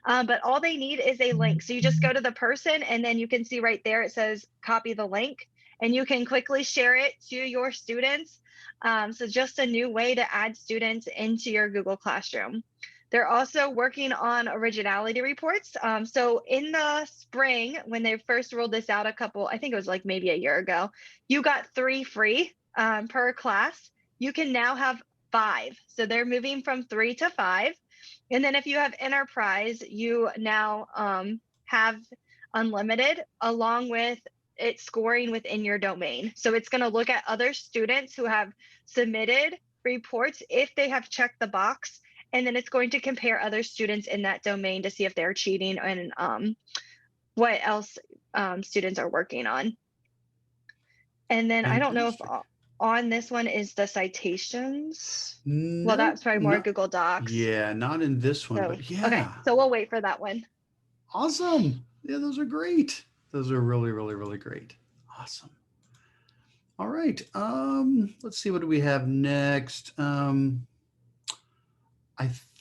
but all they need is a link. So you just go to the person and then you can see right there, it says copy the link, and you can quickly share it to your students. So just a new way to add students into your Google Classroom. They're also working on originality reports. So in the spring, when they first rolled this out I think it was like maybe a year ago, you got 3 free per class. You can now have 5. So they're moving from 3 to 5. And then if you have enterprise, you now have unlimited, along with it scoring within your domain. So it's going to look at other students who have submitted reports if they have checked the box. And then it's going to compare other students in that domain to see if they're cheating and what else students are working on. And then I don't know if on this one is the citations. No, well, that's probably more Google Docs. Yeah, not in this one, but yeah. Okay, so we'll wait for that one. Awesome. Yeah, those are great. Those are really, really, really great. Awesome. All right. Let's see, what do we have next? I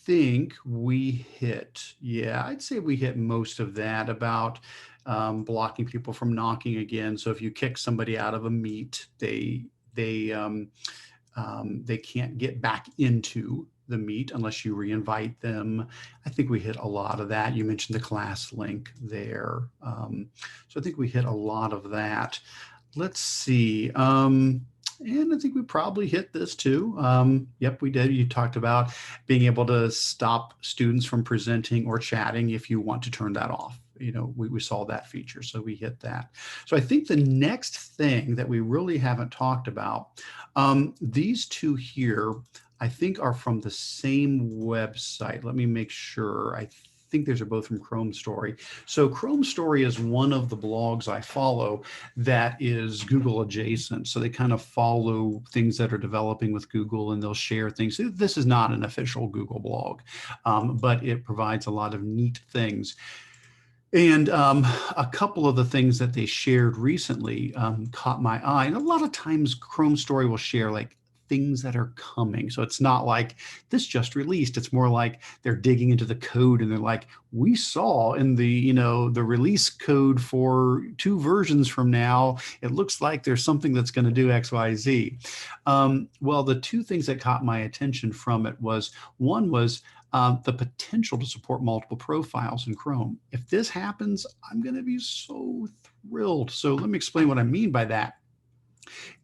think we hit, yeah, I'd say we hit most of that about blocking people from knocking again. So if you kick somebody out of a meet, they can't get back into the meet unless you reinvite them. I think we hit a lot of that. You mentioned the class link there. So I think we hit a lot of that. Let's see. And I think we probably hit this too. Yep, we did. You talked about being able to stop students from presenting or chatting if you want to turn that off. You know, we saw that feature, so we hit that. So I think the next thing that we really haven't talked about, these two here, I think are from the same website. Let me make sure. I think these are both from Chrome Story. So Chrome Story is one of the blogs I follow that is Google adjacent. So they kind of follow things that are developing with Google, and they'll share things. This is not an official Google blog, but it provides a lot of neat things. And a couple of the things that they shared recently caught my eye. And a lot of times Chrome Story will share like things that are coming. So it's not like this just released. It's more like they're digging into the code and they're like, we saw in the, you know, the release code for 2 versions from now, it looks like there's something that's going to do X, Y, Z. Well, the 2 things that caught my attention from it was, one was the potential to support multiple profiles in Chrome. If this happens, I'm going to be so thrilled. So let me explain what I mean by that.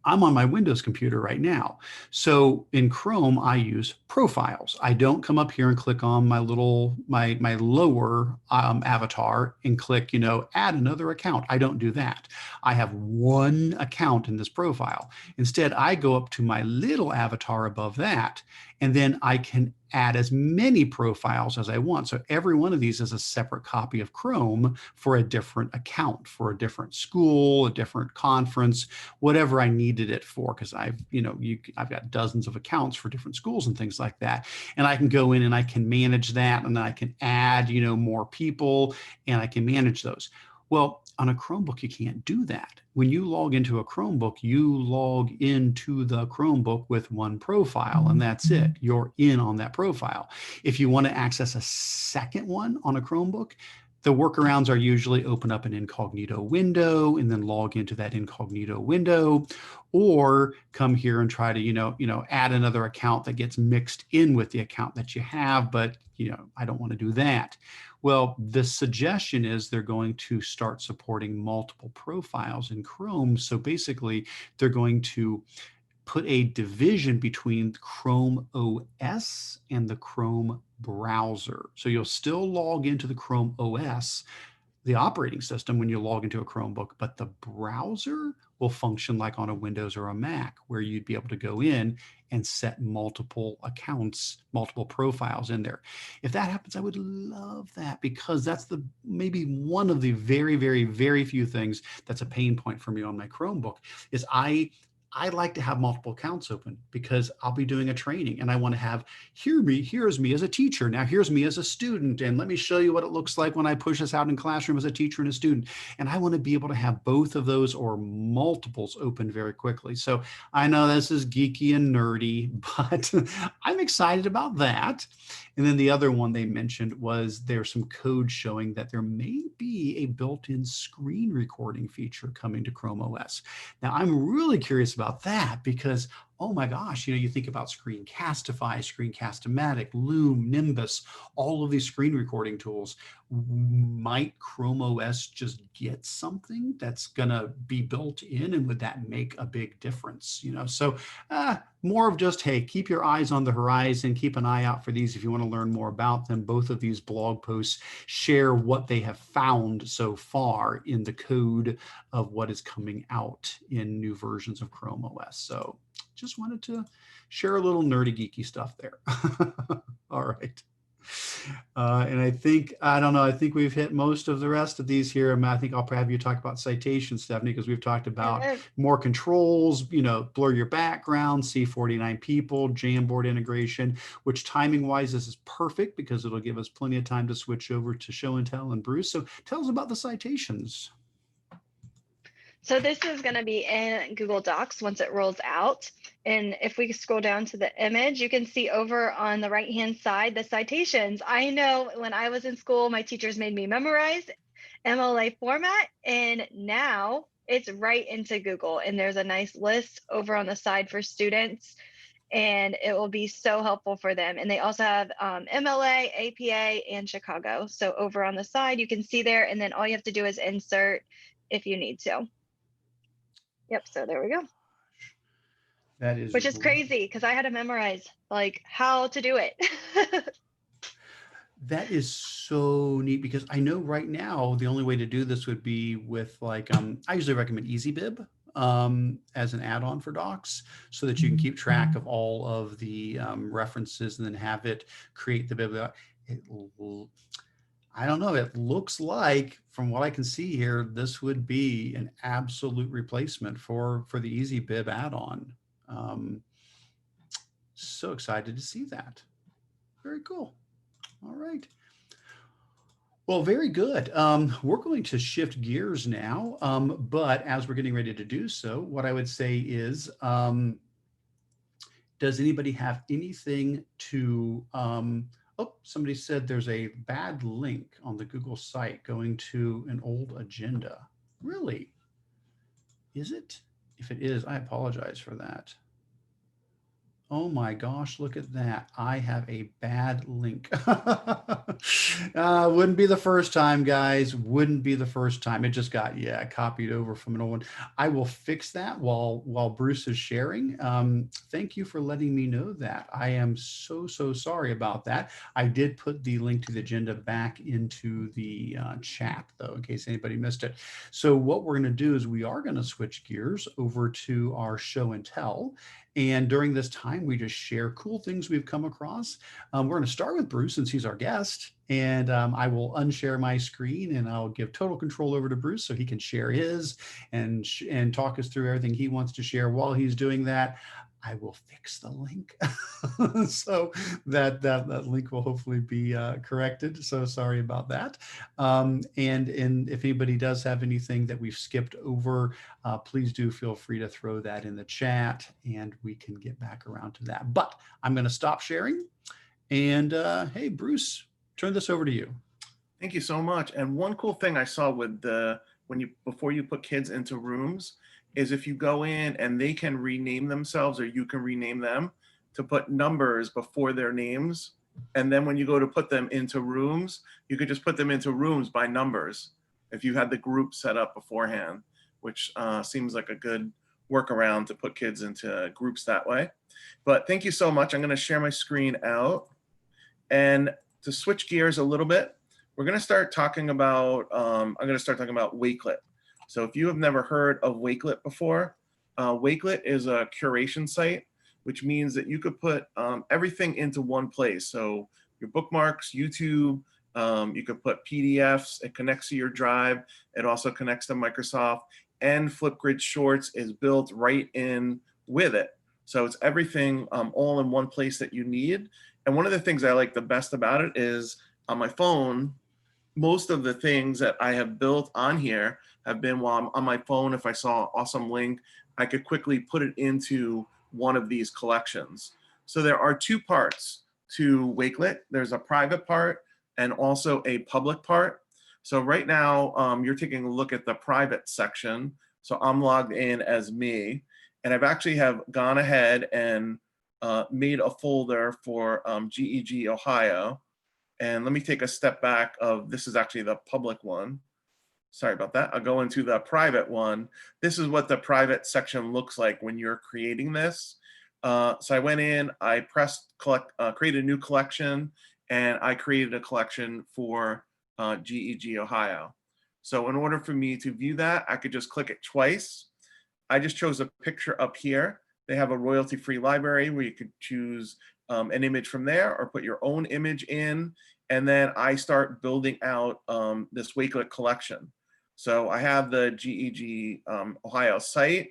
I'm on my Windows computer right now. So in Chrome, I use profiles. I don't come up here and click on my little, my lower avatar and click, you know, add another account. I don't do that. I have one account in this profile. Instead, I go up to my little avatar above that, and then I can add as many profiles as I want. So every one of these is a separate copy of Chrome for a different account, for a different school, a different conference, whatever I needed it for, because I've got dozens of accounts for different schools and things like that. And I can go in and I can manage that, and then I can add, you know, more people, and I can manage those. Well, on a Chromebook, you can't do that. When you log into a Chromebook, you log into the Chromebook with one profile, and that's it. You're in on that profile. If you want to access a second one on a Chromebook, the workarounds are usually open up an incognito window and then log into that incognito window, or come here and try to, add another account that gets mixed in with the account that you have, but, I don't want to do that. Well, the suggestion is they're going to start supporting multiple profiles in Chrome. So basically, they're going to put a division between Chrome OS and the Chrome browser. So you'll still log into the Chrome OS, the operating system, when you log into a Chromebook, but the browser will function like on a Windows or a Mac, where you'd be able to go in and set multiple accounts, multiple profiles in there. If that happens, I would love that, because that's maybe one of the very, very, very few things that's a pain point for me on my Chromebook is I like to have multiple accounts open, because I'll be doing a training and I want to have, here's me as a teacher. Now here's me as a student. And let me show you what it looks like when I push this out in classroom as a teacher and a student. And I want to be able to have both of those or multiples open very quickly. So I know this is geeky and nerdy, but I'm excited about that. And then the other one they mentioned was there's some code showing that there may be a built-in screen recording feature coming to Chrome OS. Now, I'm really curious about that, because, oh my gosh, you think about Screencastify, Screencast-O-Matic, Loom, Nimbus, all of these screen recording tools. Might Chrome OS just get something that's gonna be built in, and would that make a big difference? So more of just, hey, keep your eyes on the horizon, keep an eye out for these if you want to learn more about them. Both of these blog posts share what they have found so far in the code of what is coming out in new versions of Chrome OS. So just wanted to share a little nerdy geeky stuff there. All right. And I think we've hit most of the rest of these here. I think I'll have you talk about citations, Stephanie, because we've talked about more controls, blur your background, C49 people, Jamboard integration, which timing wise, this is perfect because it'll give us plenty of time to switch over to show and tell and Bruce. So tell us about the citations. So this is going to be in Google Docs once it rolls out. And if we scroll down to the image, you can see over on the right-hand side, the citations. I know when I was in school, my teachers made me memorize MLA format, and now it's right into Google. And there's a nice list over on the side for students, and it will be so helpful for them. And they also have MLA, APA, and Chicago. So over on the side, you can see there, and then all you have to do is insert if you need to. Yep, so there we go. That is, which is crazy because I had to memorize like how to do it. that is so neat, because I know right now the only way to do this would be with like, I usually recommend EasyBib as an add-on for Docs, so that you can keep track of all of the references and then have it create the bibliography. I don't know, it looks like, from what I can see here, this would be an absolute replacement for the EasyBib add-on. So excited to see that. Very cool. All right. Well, very good. We're going to shift gears now, but as we're getting ready to do so, what I would say is, does anybody have anything to, oh, somebody said there's a bad link on the Google site going to an old agenda. Really? Is it? If it is, I apologize for that. Oh my gosh, look at that. I have a bad link. Wouldn't be the first time, guys. Wouldn't be the first time. It just got, yeah, copied over from an old one. I will fix that while Bruce is sharing. Thank you for letting me know that. I am so sorry about that. I did put the link to the agenda back into the chat, though, in case anybody missed it. So what we're going to do is we are going to switch gears over to our show and tell. And during this time, we just share cool things we've come across. We're going to start with Bruce since he's our guest. And I will unshare my screen and I'll give total control over to Bruce so he can share his and talk us through everything he wants to share. While he's doing that, I will fix the link so that link will hopefully be corrected. So sorry about that. And if anybody does have anything that we've skipped over, please do feel free to throw that in the chat and we can get back around to that. But I'm going to stop sharing. And hey, Bruce, turn this over to you. Thank you so much. And one cool thing I saw with before you put kids into rooms is if you go in and they can rename themselves or you can rename them, to put numbers before their names. And then when you go to put them into rooms, you could just put them into rooms by numbers if you had the group set up beforehand, which seems like a good workaround to put kids into groups that way. But thank you so much. I'm going to share my screen out. And to switch gears a little bit, we're going to start talking about, I'm going to start talking about Wakelet. So if you have never heard of Wakelet before, Wakelet is a curation site, which means that you could put everything into one place. So your bookmarks, YouTube, you could put PDFs, it connects to your drive. It also connects to Microsoft, and Flipgrid Shorts is built right in with it. So it's everything all in one place that you need. And one of the things I like the best about it is on my phone, most of the things that I have built on here have been while I'm on my phone. If I saw an awesome link, I could quickly put it into one of these collections. So there are two parts to Wakelet. There's a private part and also a public part. So right now you're taking a look at the private section. So I'm logged in as me, and I've actually have gone ahead and made a folder for GEG Ohio. And let me take a step back of, this is actually the public one. Sorry about that. I'll go into the private one. This is what the private section looks like when you're creating this. So I went in, I pressed create a new collection, and I created a collection for GEG Ohio. So in order for me to view that, I could just click it twice. I just chose a picture up here. They have a royalty-free library where you could choose an image from there or put your own image in. And then I start building out this Wakelet collection. So I have the GEG Ohio site.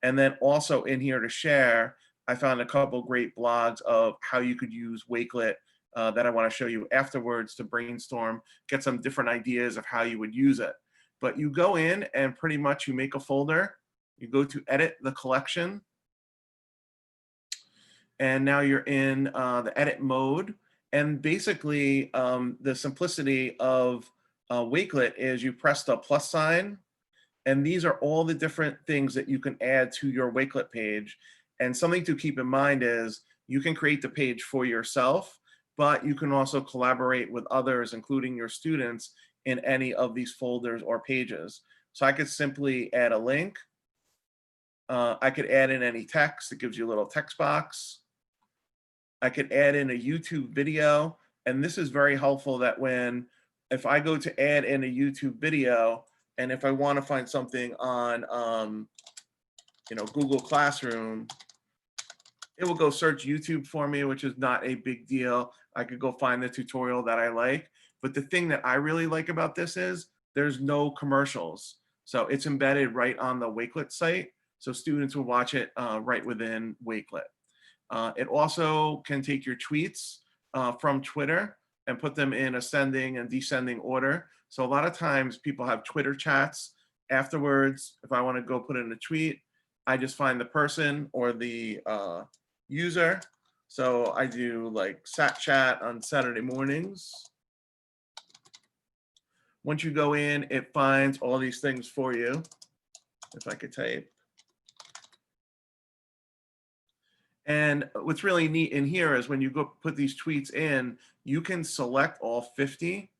And then also in here to share, I found a couple great blogs of how you could use Wakelet that I want to show you afterwards to brainstorm, get some different ideas of how you would use it. but you go in and pretty much you make a folder, you go to edit the collection, and now you're in the edit mode. And basically the simplicity of Wakelet is you press the plus sign, and these are all the different things that you can add to your Wakelet page. And something to keep in mind is you can create the page for yourself, but you can also collaborate with others, including your students, in any of these folders or pages. So I could simply add a link. I could add in any text. It gives you a little text box. I could add in a YouTube video. And this is very helpful that if I go to add in a YouTube video, and if I want to find something on, Google Classroom, it will go search YouTube for me, which is not a big deal. I could go find the tutorial that I like. But the thing that I really like about this is there's no commercials. So it's embedded right on the Wakelet site. So students will watch it right within Wakelet. It also can take your tweets from Twitter and put them in ascending and descending order. So a lot of times people have Twitter chats afterwards. If I want to go put in a tweet, I just find the person or the user. So I do like sat chat on Saturday mornings. Once you go in, it finds all these things for you. If I could type. And what's really neat in here is when you go put these tweets in, you can select all 50.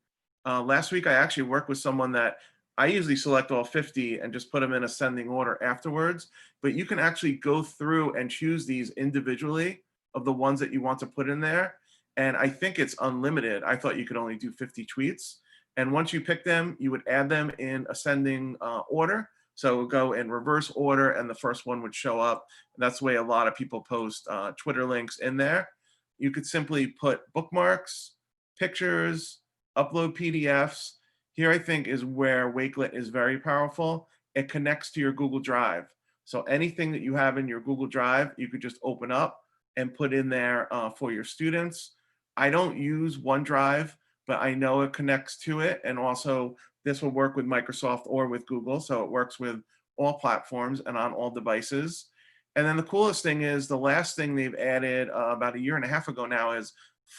Last week, I actually worked with someone that I usually select all 50 and just put them in ascending order afterwards. But you can actually go through and choose these individually of the ones that you want to put in there. And I think it's unlimited. I thought you could only do 50 tweets. And once you pick them, you would add them in ascending order. So it would go in reverse order and the first one would show up. And that's the way a lot of people post Twitter links in there. You could simply put bookmarks, pictures, upload PDFs. Here I think is where Wakelet is very powerful. It connects to your Google Drive. So anything that you have in your Google Drive, you could just open up and put in there for your students. I don't use OneDrive, but I know it connects to it. And also this will work with Microsoft or with Google. So it works with all platforms and on all devices. And then the coolest thing is the last thing they've added about a year and a half ago now is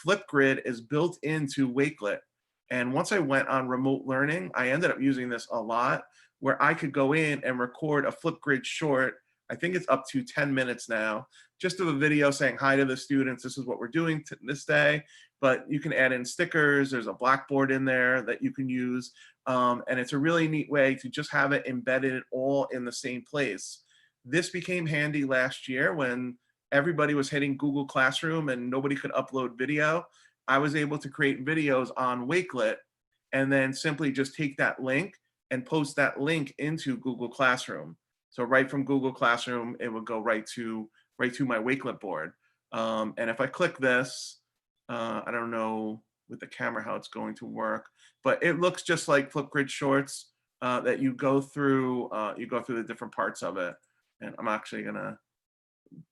Flipgrid is built into Wakelet. And once I went on remote learning, I ended up using this a lot where I could go in and record a Flipgrid short. I think it's up to 10 minutes now, just of a video saying hi to the students. This is what we're doing this day. But you can add in stickers. There's a Blackboard in there that you can use. And it's a really neat way to just have it embedded all in the same place. This became handy last year when everybody was hitting Google Classroom and nobody could upload video. I was able to create videos on Wakelet and then simply just take that link and post that link into Google Classroom. So right from Google Classroom, it would go right to my Wakelet board. And if I click this, I don't know with the camera how it's going to work, but it looks just like Flipgrid Shorts that you go through the different parts of it. And I'm actually gonna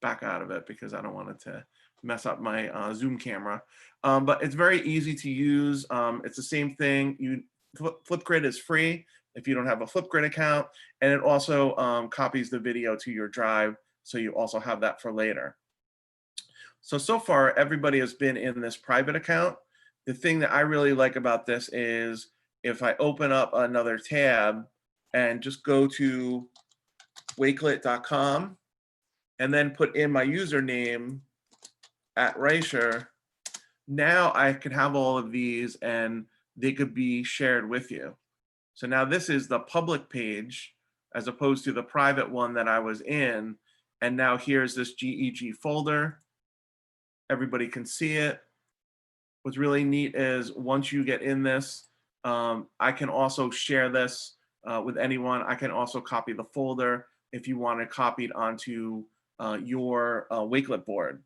back out of it because I don't want it to mess up my Zoom camera. But it's very easy to use. It's the same thing. Flipgrid is free if you don't have a Flipgrid account, and it also copies the video to your drive, so you also have that for later. So far, everybody has been in this private account. The thing that I really like about this is if I open up another tab and just go to wakelet.com and then put in my username @Reicher, now I can have all of these and they could be shared with you. So now this is the public page as opposed to the private one that I was in. And now here's this GEG folder. Everybody can see it. What's really neat is once you get in this, I can also share this with anyone. I can also copy the folder if you want to copy it onto your Wakelet board.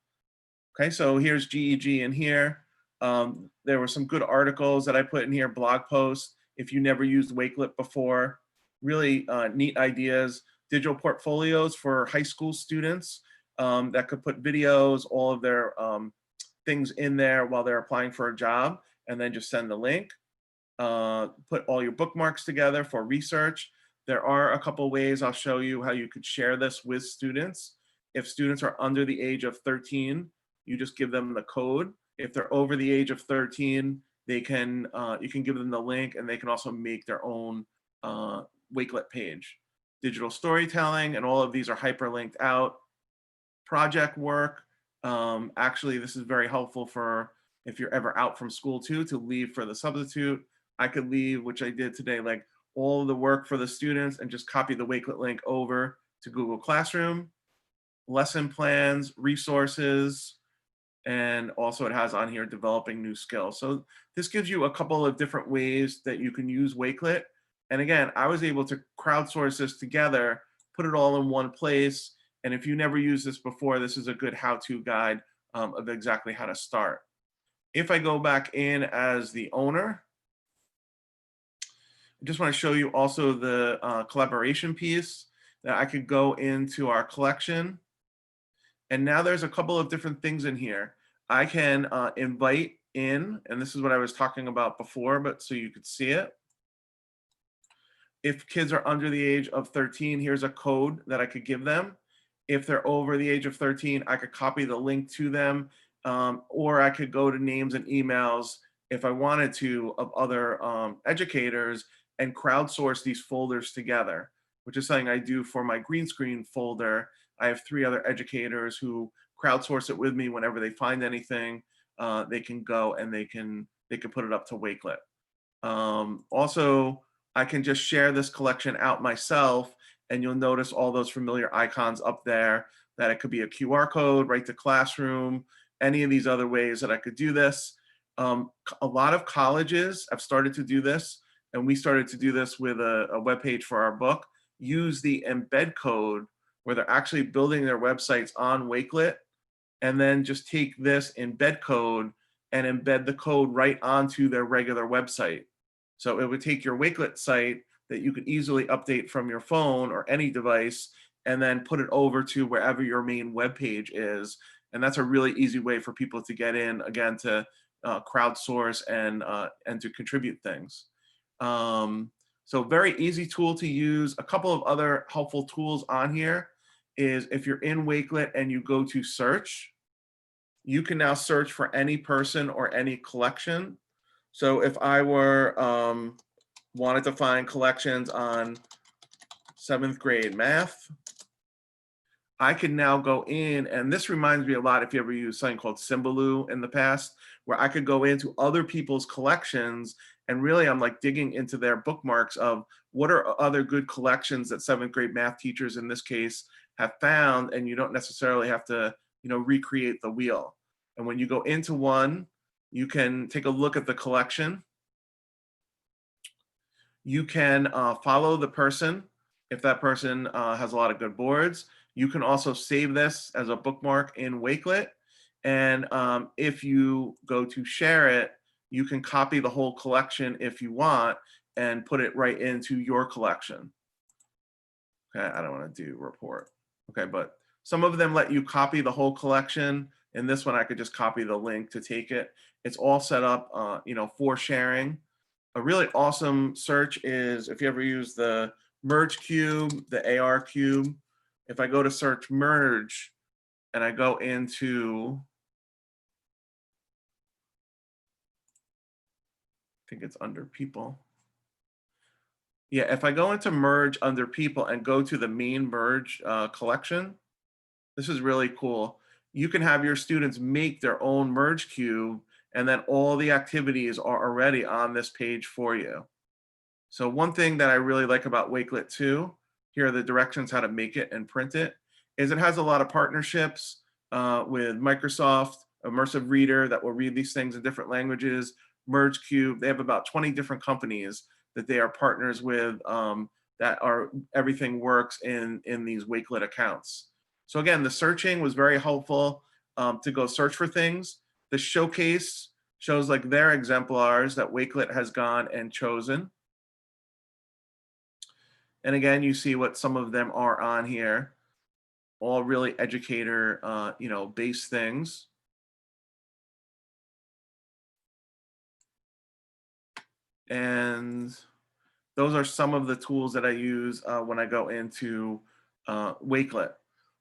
Okay, so here's GEG in here. There were some good articles that I put in here, blog posts. If you never used Wakelet before, really neat ideas. Digital portfolios for high school students that could put videos, all of their things in there while they're applying for a job, and then just send the link. put all your bookmarks together for research. There are a couple ways I'll show you how you could share this with students. If students are under the age of 13, you just give them the code. If they're over the age of 13, they can you can give them the link, and they can also make their own Wakelet page. Digital storytelling, and all of these are hyperlinked out. Project work. Actually, this is very helpful for if you're ever out from school too, to leave for the substitute. I could leave, which I did today, like all of the work for the students, and just copy the Wakelet link over to Google Classroom. Lesson plans, resources, and also it has on here developing new skills. So this gives you a couple of different ways that you can use Wakelet. And again, I was able to crowdsource this together, put it all in one place. And if you never used this before, this is a good how-to guide of exactly how to start. If I go back in as the owner, I just want to show you also the collaboration piece that I could go into our collection. And now there's a couple of different things in here. I can invite in, and this is what I was talking about before, but so you could see it. If kids are under the age of 13, here's a code that I could give them. If they're over the age of 13, I could copy the link to them, or I could go to names and emails if I wanted to of other educators and crowdsource these folders together, which is something I do for my green screen folder. I have 3 other educators who crowdsource it with me. Whenever they find anything, they can go and they can put it up to Wakelet. Also, I can just share this collection out myself, and you'll notice all those familiar icons up there, that it could be a QR code, right to Classroom, any of these other ways that I could do this. A lot of colleges have started to do this, and we started to do this with a web page for our book, use the embed code where they're actually building their websites on Wakelet, and then just take this embed code and embed the code right onto their regular website. So it would take your Wakelet site that you could easily update from your phone or any device, and then put it over to wherever your main web page is. And that's a really easy way for people to get in, again, to crowdsource and to contribute things. So very easy tool to use. A couple of other helpful tools on here is if you're in Wakelet and you go to search, you can now search for any person or any collection. So if I were wanted to find collections on 7th grade math, I can now go in, and this reminds me a lot if you ever used something called Symbaloo in the past, where I could go into other people's collections, and really I'm like digging into their bookmarks of what are other good collections that 7th grade math teachers in this case have found, and you don't necessarily have to, you know, recreate the wheel. And when you go into one, you can take a look at the collection. You can follow the person if that person has a lot of good boards. You can also save this as a bookmark in Wakelet. And if you go to share it, you can copy the whole collection if you want and put it right into your collection. Okay, I don't want to do report. Okay, but some of them let you copy the whole collection. In this one, I could just copy the link to take it. It's all set up, you know, for sharing. A really awesome search is if you ever use the merge cube, the AR cube. If I go to search merge and I go into, I think it's under people. Yeah, if I go into merge under people and go to the main merge collection, this is really cool. You can have your students make their own merge cube, and then all the activities are already on this page for you. So one thing that I really like about Wakelet too, here are the directions how to make it and print it, is it has a lot of partnerships with Microsoft, Immersive Reader that will read these things in different languages, Merge Cube. They have about 20 different companies that they are partners with that are, everything works in these Wakelet accounts. So again, the searching was very helpful to go search for things. The showcase shows like their exemplars that Wakelet has gone and chosen. And again, you see what some of them are on here, all really educator, you know, based things. And those are some of the tools that I use when I go into Wakelet.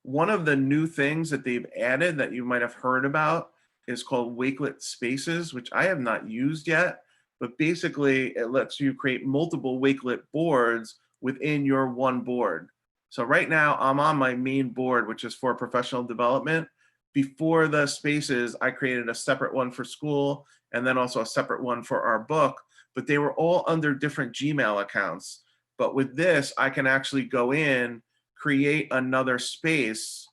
One of the new things that they've added that you might have heard about is called Wakelet Spaces, which I have not used yet, but basically it lets you create multiple Wakelet boards within your one board. So right now I'm on my main board, which is for professional development. Before the spaces, I created a separate one for school and then also a separate one for our book, but they were all under different Gmail accounts. But with this, I can actually go in, create another space,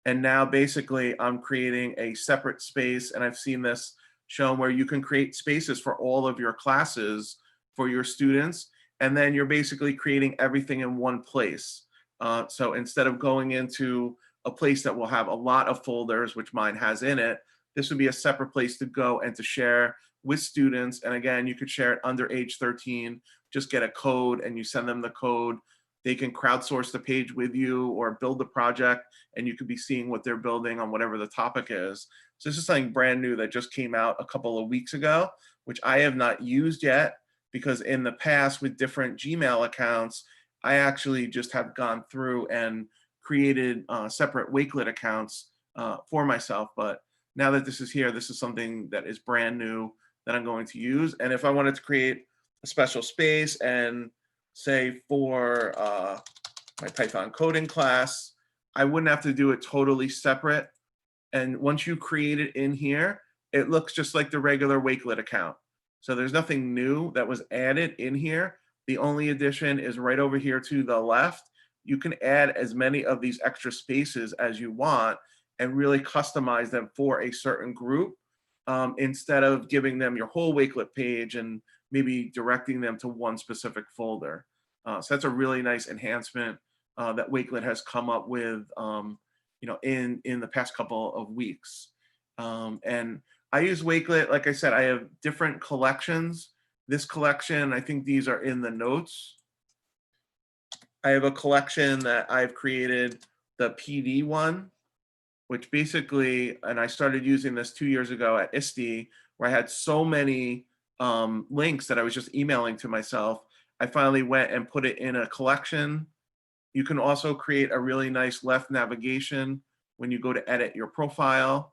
and now basically I'm creating a separate space, and I've seen this shown where you can create spaces for all of your classes for your students, and then you're basically creating everything in one place. So instead of going into a place that will have a lot of folders, which mine has in it, this would be a separate place to go and to share with students. And again, you could share it under age 13, just get a code and you send them the code. They can crowdsource the page with you or build the project, and you could be seeing what they're building on whatever the topic is. So this is something brand new that just came out a couple of weeks ago, which I have not used yet, because in the past with different Gmail accounts, I actually just have gone through and created separate Wakelet accounts for myself. But now that this is here, this is something that is brand new that I'm going to use. And if I wanted to create a special space and say for my Python coding class, I wouldn't have to do it totally separate. And once you create it in here, it looks just like the regular Wakelet account. So there's nothing new that was added in here. The only addition is right over here to the left. You can add as many of these extra spaces as you want and really customize them for a certain group, instead of giving them your whole Wakelet page and maybe directing them to one specific folder. So that's a really nice enhancement that Wakelet has come up with, in the past couple of weeks. And I use Wakelet, like I said, I have different collections. This collection, I think these are in the notes. I have a collection that I've created, the PD one, which basically, and I started using this 2 years ago at ISTE, where I had so many links that I was just emailing to myself. I finally went and put it in a collection. You can also create a really nice left navigation when you go to edit your profile.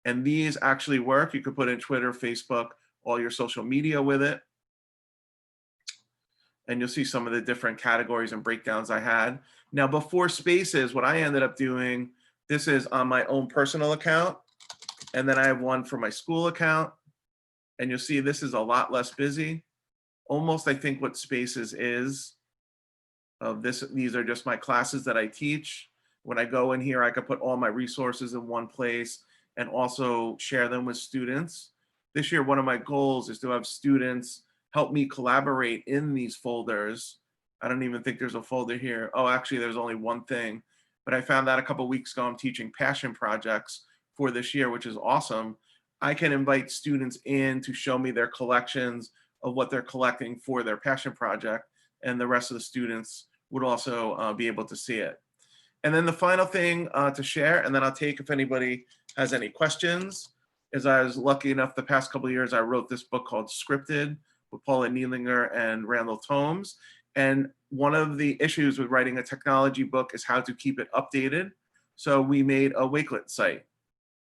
And these actually work. You could put in Twitter, Facebook, all your social media with it. And you'll see some of the different categories and breakdowns I had. Now, before Spaces, what I ended up doing, this is on my own personal account. And then I have one for my school account. And you'll see this is a lot less busy. Almost, I think, what Spaces is. These are just my classes that I teach. When I go in here, I can put all my resources in one place and also share them with students. This year, one of my goals is to have students help me collaborate in these folders. I don't even think there's a folder here. Oh, actually, there's only one thing. But I found out a couple of weeks ago, I'm teaching passion projects for this year, which is awesome. I can invite students in to show me their collections of what they're collecting for their passion project, and the rest of the students would also be able to see it. And then the final thing to share, and then I'll take if anybody has any questions, is I was lucky enough the past couple of years, I wrote this book called Scripted with Paula Nielinger and Randall Tomes. And one of the issues with writing a technology book is how to keep it updated. So we made a Wakelet site.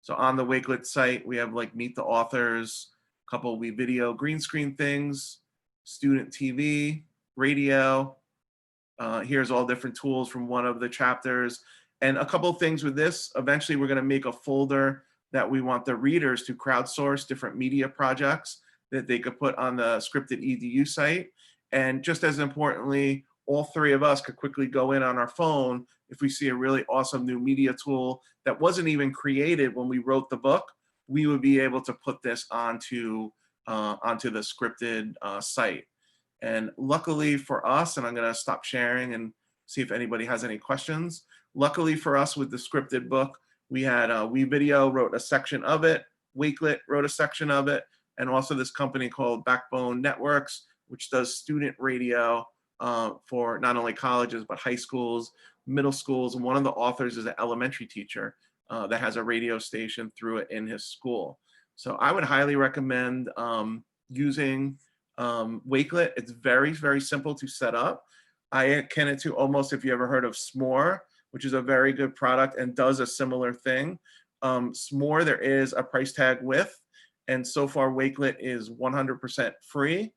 So on the Wakelet site, we have like Meet the Authors, a couple of video green screen things, student TV, radio. Here's all different tools from one of the chapters. And a couple of things with this, eventually we're gonna make a folder that we want the readers to crowdsource different media projects that they could put on the Scripted EDU site. And just as importantly, all three of us could quickly go in on our phone if we see a really awesome new media tool that wasn't even created when we wrote the book. We would be able to put this onto the Scripted site. And luckily for us, and I'm going to stop sharing and see if anybody has any questions. Luckily for us with the Scripted book, we had WeVideo wrote a section of it, Wakelet wrote a section of it, and also this company called Backbone Networks, which does student radio for not only colleges, but high schools, middle schools. And one of the authors is an elementary teacher that has a radio station through it in his school. So I would highly recommend using Wakelet. It's very, very simple to set up. I akin it to almost, if you ever heard of S'more, which is a very good product and does a similar thing. S'more, there is a price tag with, and so far Wakelet is 100% free.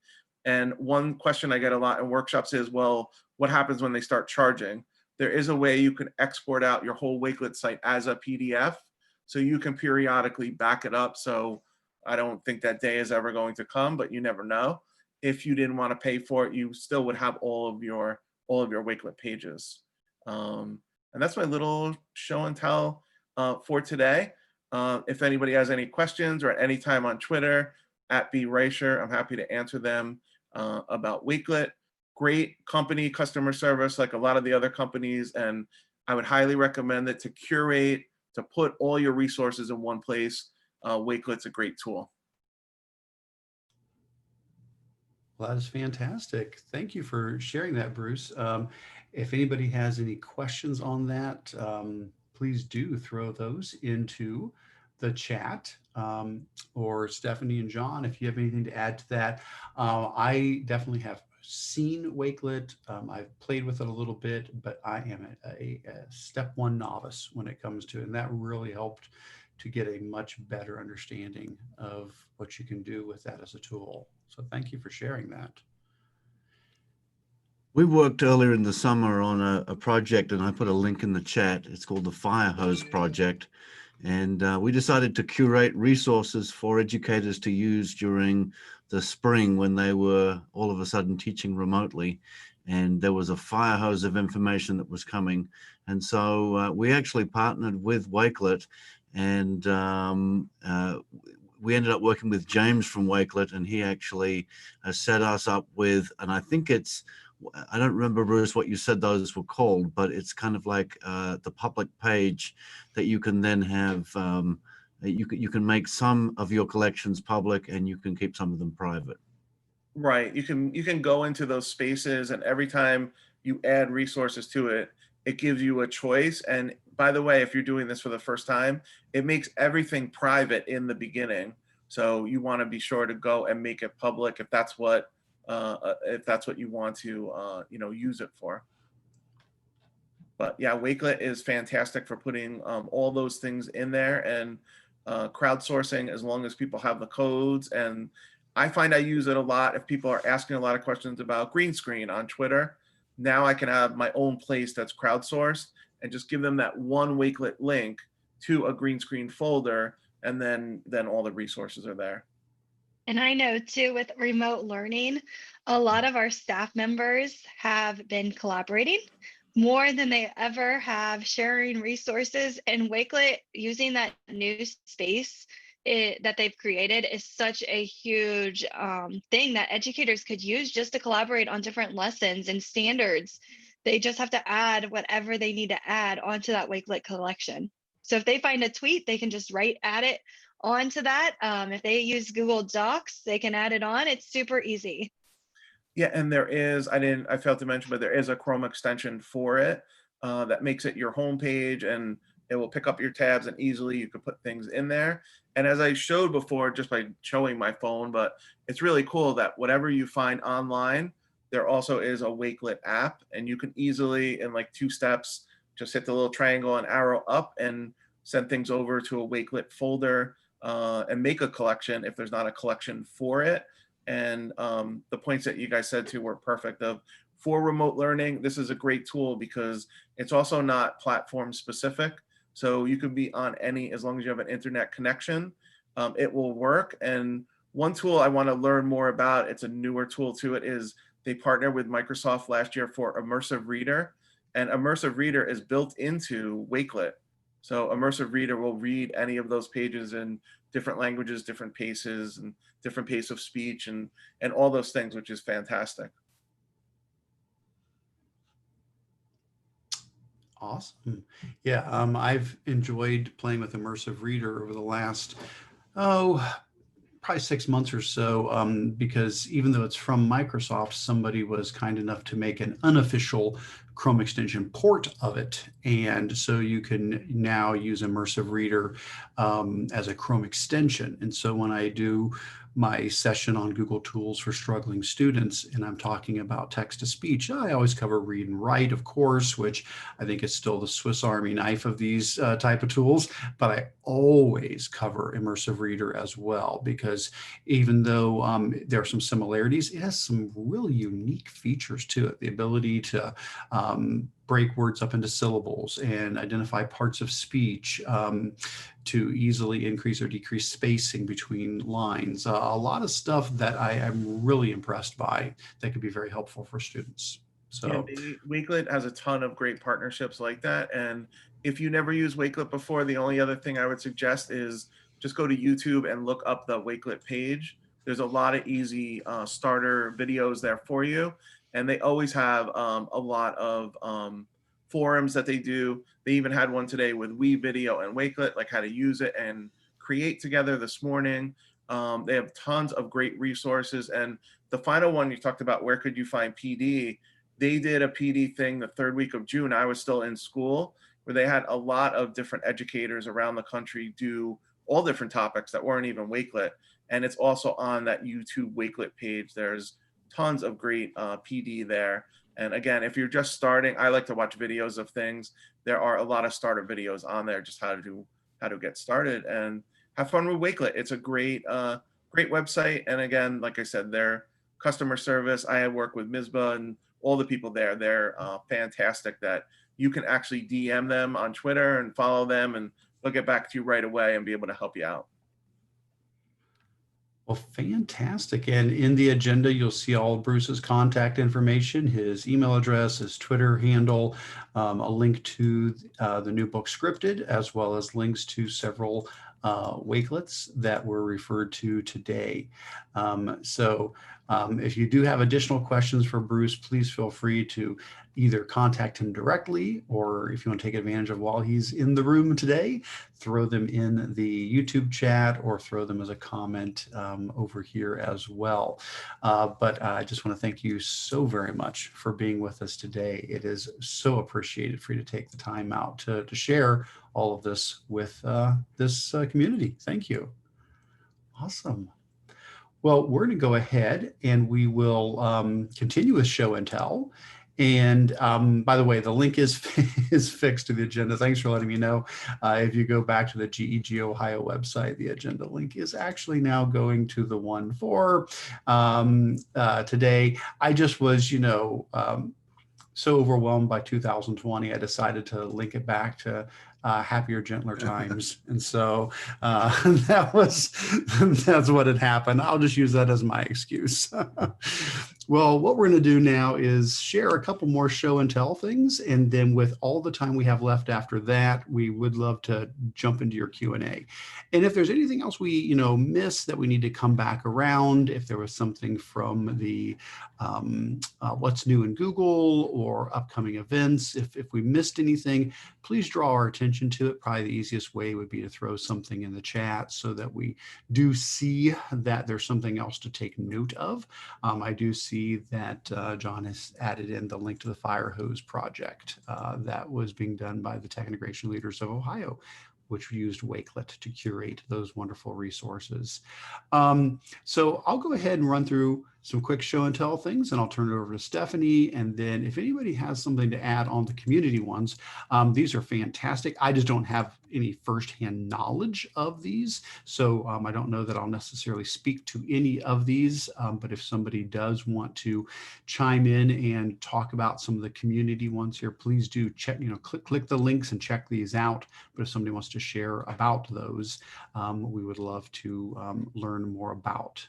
And one question I get a lot in workshops is, well, what happens when they start charging? There is a way you can export out your whole Wakelet site as a PDF, so you can periodically back it up. So I don't think that day is ever going to come, but you never know. If you didn't want to pay for it, you still would have all of your Wakelet pages. And that's my little show and tell for today. If anybody has any questions or at any time on Twitter, @breicher, I'm happy to answer them about Wakelet. Great company customer service, like a lot of the other companies, and I would highly recommend it to curate, to put all your resources in one place. Wakelet's a great tool. Well, that is fantastic. Thank you for sharing that, Bruce. If anybody has any questions on that, please do throw those into the chat, or Stephanie and John, if you have anything to add to that. I definitely have seen Wakelet. I've played with it a little bit, but I am a step one novice when it comes to it, and that really helped to get a much better understanding of what you can do with that as a tool. So thank you for sharing that. We worked earlier in the summer on a project, and I put a link in the chat. It's called the Fire Hose Project. And we decided to curate resources for educators to use during the spring when they were all of a sudden teaching remotely. And there was a fire hose of information that was coming. And so we actually partnered with Wakelet, and we ended up working with James from Wakelet, and he actually set us up with, and I think it's, I don't remember, Bruce, what you said those were called, but it's kind of like the public page that you can then have, you can make some of your collections public and you can keep some of them private. Right. You can go into those spaces, and every time you add resources to it, it gives you a choice. And by the way, if you're doing this for the first time, it makes everything private in the beginning. So you want to be sure to go and make it public if that's what you want to use it for. But yeah, Wakelet is fantastic for putting all those things in there, and crowdsourcing, as long as people have the codes. And I find I use it a lot if people are asking a lot of questions about green screen on Twitter. Now I can have my own place that's crowdsourced and just give them that one Wakelet link to a green screen folder, and then all the resources are there. And I know too, with remote learning, a lot of our staff members have been collaborating more than they ever have, sharing resources. And Wakelet, using that new space that they've created, is such a huge thing that educators could use just to collaborate on different lessons and standards. They just have to add whatever they need to add onto that Wakelet collection. So if they find a tweet, they can just add it onto that. If they use Google Docs, they can add it on. It's super easy. Yeah, and there is, I failed to mention, but there is a Chrome extension for it that makes it your home page, and it will pick up your tabs, and easily you can put things in there. And as I showed before, just by showing my phone, but it's really cool that whatever you find online, there also is a Wakelet app, and you can easily, in like 2 steps, just hit the little triangle and arrow up and send things over to a Wakelet folder and make a collection if there's not a collection for it. And the points that you guys said too were perfect. For remote learning, this is a great tool because it's also not platform specific. So you could be on any, as long as you have an internet connection, it will work. And one tool I want to learn more about, it's a newer tool to it, is they partnered with Microsoft last year for Immersive Reader. And Immersive Reader is built into Wakelet. So Immersive Reader will read any of those pages in different languages, different paces, and different pace of speech, and all those things, which is fantastic. Awesome. Yeah, I've enjoyed playing with Immersive Reader over the last, probably 6 months or so, because even though it's from Microsoft, somebody was kind enough to make an unofficial Chrome extension port of it. And so you can now use Immersive Reader as a Chrome extension. And so when I do my session on Google Tools for struggling students, and I'm talking about text to speech, I always cover read and write, of course, which I think is still the Swiss Army knife of these type of tools, but I always cover immersive reader as well, because even though there are some similarities, it has some really unique features to it. The ability to break words up into syllables and identify parts of speech, to easily increase or decrease spacing between lines. A lot of stuff that I am really impressed by that could be very helpful for students. Yeah, So Wakelet has a ton of great partnerships like that. And if you never used Wakelet before, the only other thing I would suggest is just go to YouTube and look up the Wakelet page. There's a lot of easy starter videos there for you. And they always have a lot of forums that they do. They even had one today with WeVideo and Wakelet, like how to use it and create together this morning. They have tons of great resources. And the final one you talked about, where could you find PD? They did a PD thing the third week of June. I was still in school, where they had a lot of different educators around the country do all different topics that weren't even Wakelet. And it's also on that YouTube Wakelet page. There's tons of great PD there. And again, if you're just starting, I like to watch videos of things. There are a lot of starter videos on there, just how to get started and have fun with Wakelet. It's a great great website. And again, like I said, their customer service. I work with Mizba and all the people there. They're fantastic. That you can actually DM them on Twitter and follow them, and they'll get back to you right away and be able to help you out. well, fantastic. And in the agenda, you'll see all of Bruce's contact information, his email address, his Twitter handle, a link to the new book Scripted, as well as links to several Wakelets that were referred to today. If you do have additional questions for Bruce, please feel free to either contact him directly, or if you want to take advantage of while he's in the room today, throw them in the YouTube chat or throw them as a comment over here as well. But I just want to thank you so very much for being with us today. It is so appreciated for you to take the time out to share all of this with this community. Thank you. Awesome. Well, we're going to go ahead and we will continue with show and tell. And by the way, the link is fixed to the agenda. Thanks for letting me know. If you go back to the GEG Ohio website, the agenda link is actually now going to the one for today. I just was, so overwhelmed by 2020, I decided to link it back to happier, gentler times. And so that's what had happened. I'll just use that as my excuse. Well, what we're going to do now is share a couple more show and tell things. And then with all the time we have left after that, we would love to jump into your Q&A. And if there's anything else we, missed that we need to come back around, if there was something from the what's new in Google or upcoming events, if we missed anything, please draw our attention to it. Probably the easiest way would be to throw something in the chat so that we do see that there's something else to take note of. I do see that John has added in the link to the fire hose project that was being done by the Tech Integration Leaders of Ohio, which used Wakelet to curate those wonderful resources. So I'll go ahead and run through some quick show and tell things, and I'll turn it over to Stephanie. And then if anybody has something to add on the community ones, these are fantastic. I just don't have any firsthand knowledge of these. So I don't know that I'll necessarily speak to any of these, but if somebody does want to chime in and talk about some of the community ones here, please do check, click the links and check these out. But if somebody wants to share about those, we would love to learn more about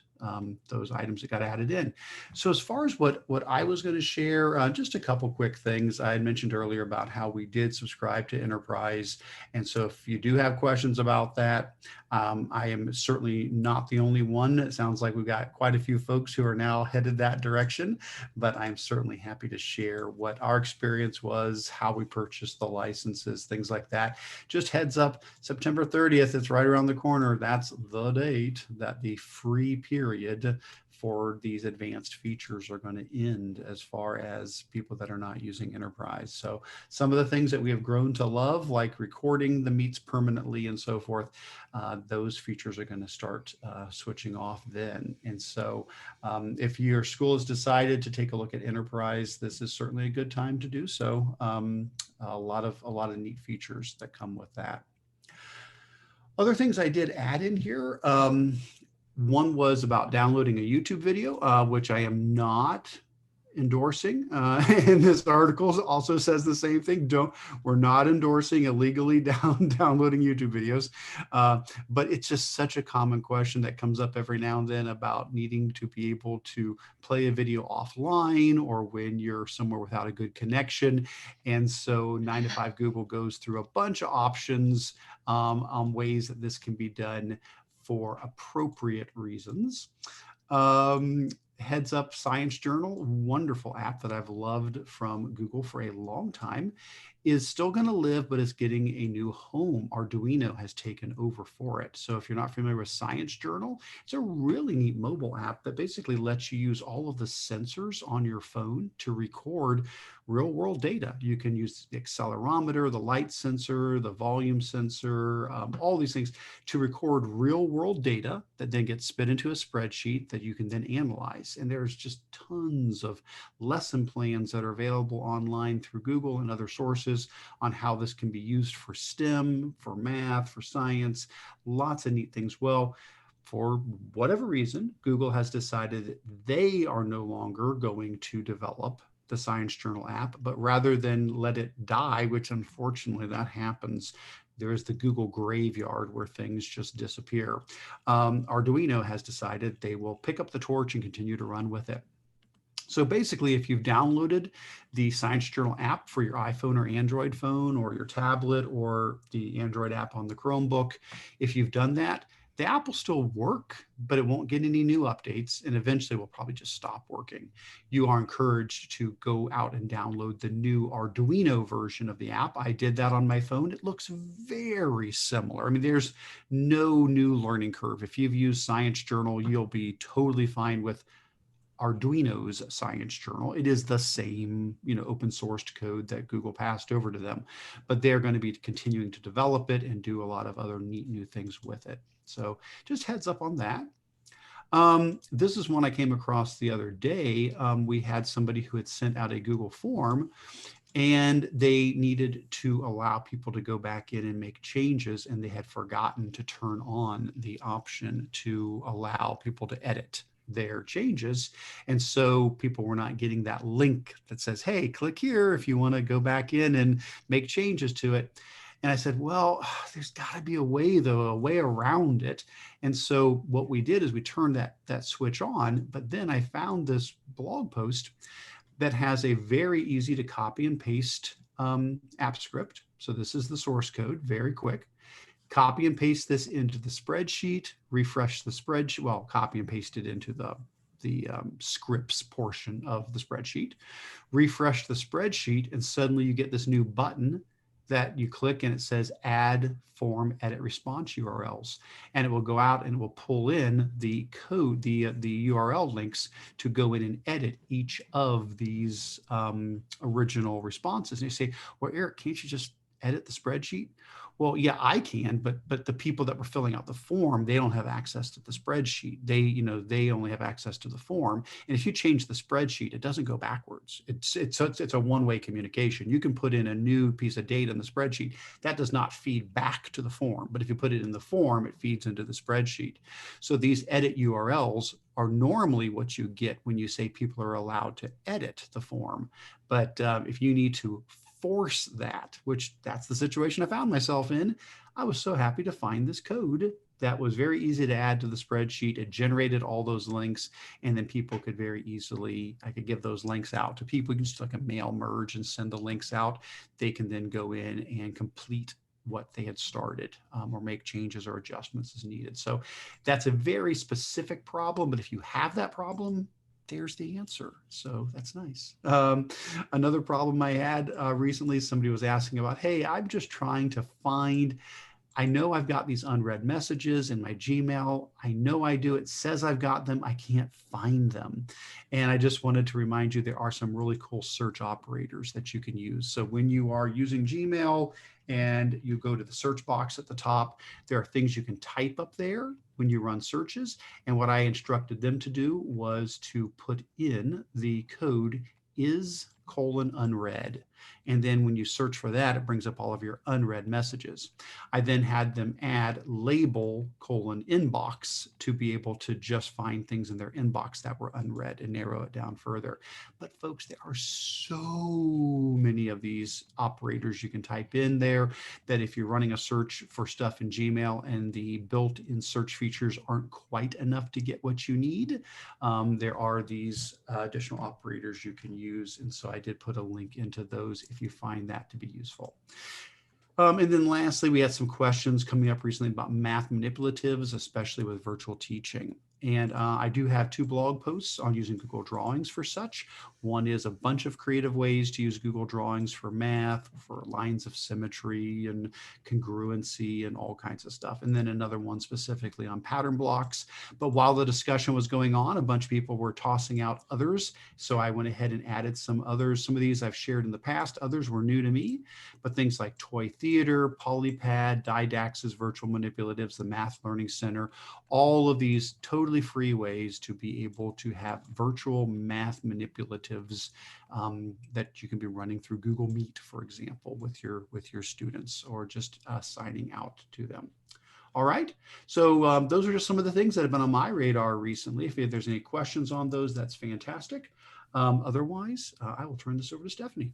those items that got added in. So as far as what I was going to share, just a couple quick things. I had mentioned earlier about how we did subscribe to Enterprise. And so if you do have questions about that, I am certainly not the only one. It sounds like we've got quite a few folks who are now headed that direction, but I'm certainly happy to share what our experience was, how we purchased the licenses, things like that. Just heads up, September 30th, it's right around the corner. That's the date that the free period for these advanced features are going to end as far as people that are not using Enterprise. So some of the things that we have grown to love, like recording the meets permanently and so forth, those features are going to start switching off then. And so if your school has decided to take a look at enterprise, this is certainly a good time to do so. A lot of neat features that come with that. Other things I did add in here. One was about downloading a YouTube video, which I am not endorsing. And this article also says the same thing. We're not endorsing illegally downloading YouTube videos. But it's just such a common question that comes up every now and then about needing to be able to play a video offline or when you're somewhere without a good connection. And so 9 to 5 Google goes through a bunch of options on ways that this can be done for appropriate reasons. Heads Up Science Journal, wonderful app that I've loved from Google for a long time, is still going to live, but it's getting a new home. Arduino has taken over for it. So if you're not familiar with Science Journal, it's a really neat mobile app that basically lets you use all of the sensors on your phone to record real world data. You can use the accelerometer, the light sensor, the volume sensor, all these things to record real world data that then gets spit into a spreadsheet that you can then analyze. And there's just tons of lesson plans that are available online through Google and other sources on how this can be used for STEM, for math, for science, lots of neat things. Well, for whatever reason, Google has decided that they are no longer going to develop the Science Journal app, but rather than let it die, which unfortunately that happens, there's the Google graveyard where things just disappear. Arduino has decided they will pick up the torch and continue to run with it. So basically, if you've downloaded the Science Journal app for your iPhone or Android phone or your tablet or the Android app on the Chromebook, if you've done that, the app will still work, but it won't get any new updates, and eventually will probably just stop working. You are encouraged to go out and download the new Arduino version of the app. I did that on my phone. It looks very similar. I mean, there's no new learning curve. If you've used Science Journal, you'll be totally fine with Arduino's Science Journal. It is the same, open sourced code that Google passed over to them, but they're going to be continuing to develop it and do a lot of other neat new things with it. So just heads up on that. This is one I came across the other day. We had somebody who had sent out a Google form and they needed to allow people to go back in and make changes, and they had forgotten to turn on the option to allow people to edit their changes. And so people were not getting that link that says, hey, click here if you want to go back in and make changes to it. And I said, well, there's got to be a way, though, a way around it. And so what we did is we turned that switch on, but then I found this blog post that has a very easy to copy and paste app script. So this is the source code, very quick. Copy and paste this into the spreadsheet, refresh the spreadsheet, well, copy and paste it into the scripts portion of the spreadsheet, refresh the spreadsheet, and suddenly you get this new button that you click and it says add form edit response URLs. And it will go out and it will pull in the code, the URL links to go in and edit each of these original responses. And you say, well, Eric, can't you just edit the spreadsheet? Well, yeah, I can, but the people that were filling out the form, they don't have access to the spreadsheet. They only have access to the form. And if you change the spreadsheet, it doesn't go backwards. It's a one-way communication. You can put in a new piece of data in the spreadsheet. That does not feed back to the form. But if you put it in the form, it feeds into the spreadsheet. So these edit URLs are normally what you get when you say people are allowed to edit the form. But if you need to force that, which that's the situation I found myself in, I was so happy to find this code that was very easy to add to the spreadsheet. It generated all those links, and then people could very easily, I could give those links out to people. You can just like a mail merge and send the links out. They can then go in and complete what they had started or make changes or adjustments as needed. So that's a very specific problem, but if you have that problem, there's the answer. So that's nice. Another problem I had recently, somebody was asking about, hey, I'm just trying to find I know I've got these unread messages in my Gmail. I know I do. It says I've got them. I can't find them. And I just wanted to remind you there are some really cool search operators that you can use. So when you are using Gmail and you go to the search box at the top, there are things you can type up there when you run searches. And what I instructed them to do was to put in the code is:(unread). And then when you search for that, it brings up all of your unread messages. I then had them add label:(inbox) to be able to just find things in their inbox that were unread and narrow it down further. But folks, there are so many of these operators you can type in there that if you're running a search for stuff in Gmail and the built-in search features aren't quite enough to get what you need, there are these additional operators you can use. And so I did put a link into those if you find that to be useful. And then lastly, we had some questions coming up recently about math manipulatives, especially with virtual teaching. And I do have 2 blog posts on using Google Drawings for such. One is a bunch of creative ways to use Google Drawings for math, for lines of symmetry and congruency and all kinds of stuff. And then another one specifically on pattern blocks. But while the discussion was going on, a bunch of people were tossing out others. So I went ahead and added some others. Some of these I've shared in the past. Others were new to me. But things like Toy Theater, Polypad, Didax's Virtual Manipulatives, the Math Learning Center, all of these totally free ways to be able to have virtual math manipulatives that you can be running through Google Meet, for example, with your students, or just signing out to them. All right, so those are just some of the things that have been on my radar recently. If there's any questions on those, that's fantastic. Otherwise, I will turn this over to Stephanie.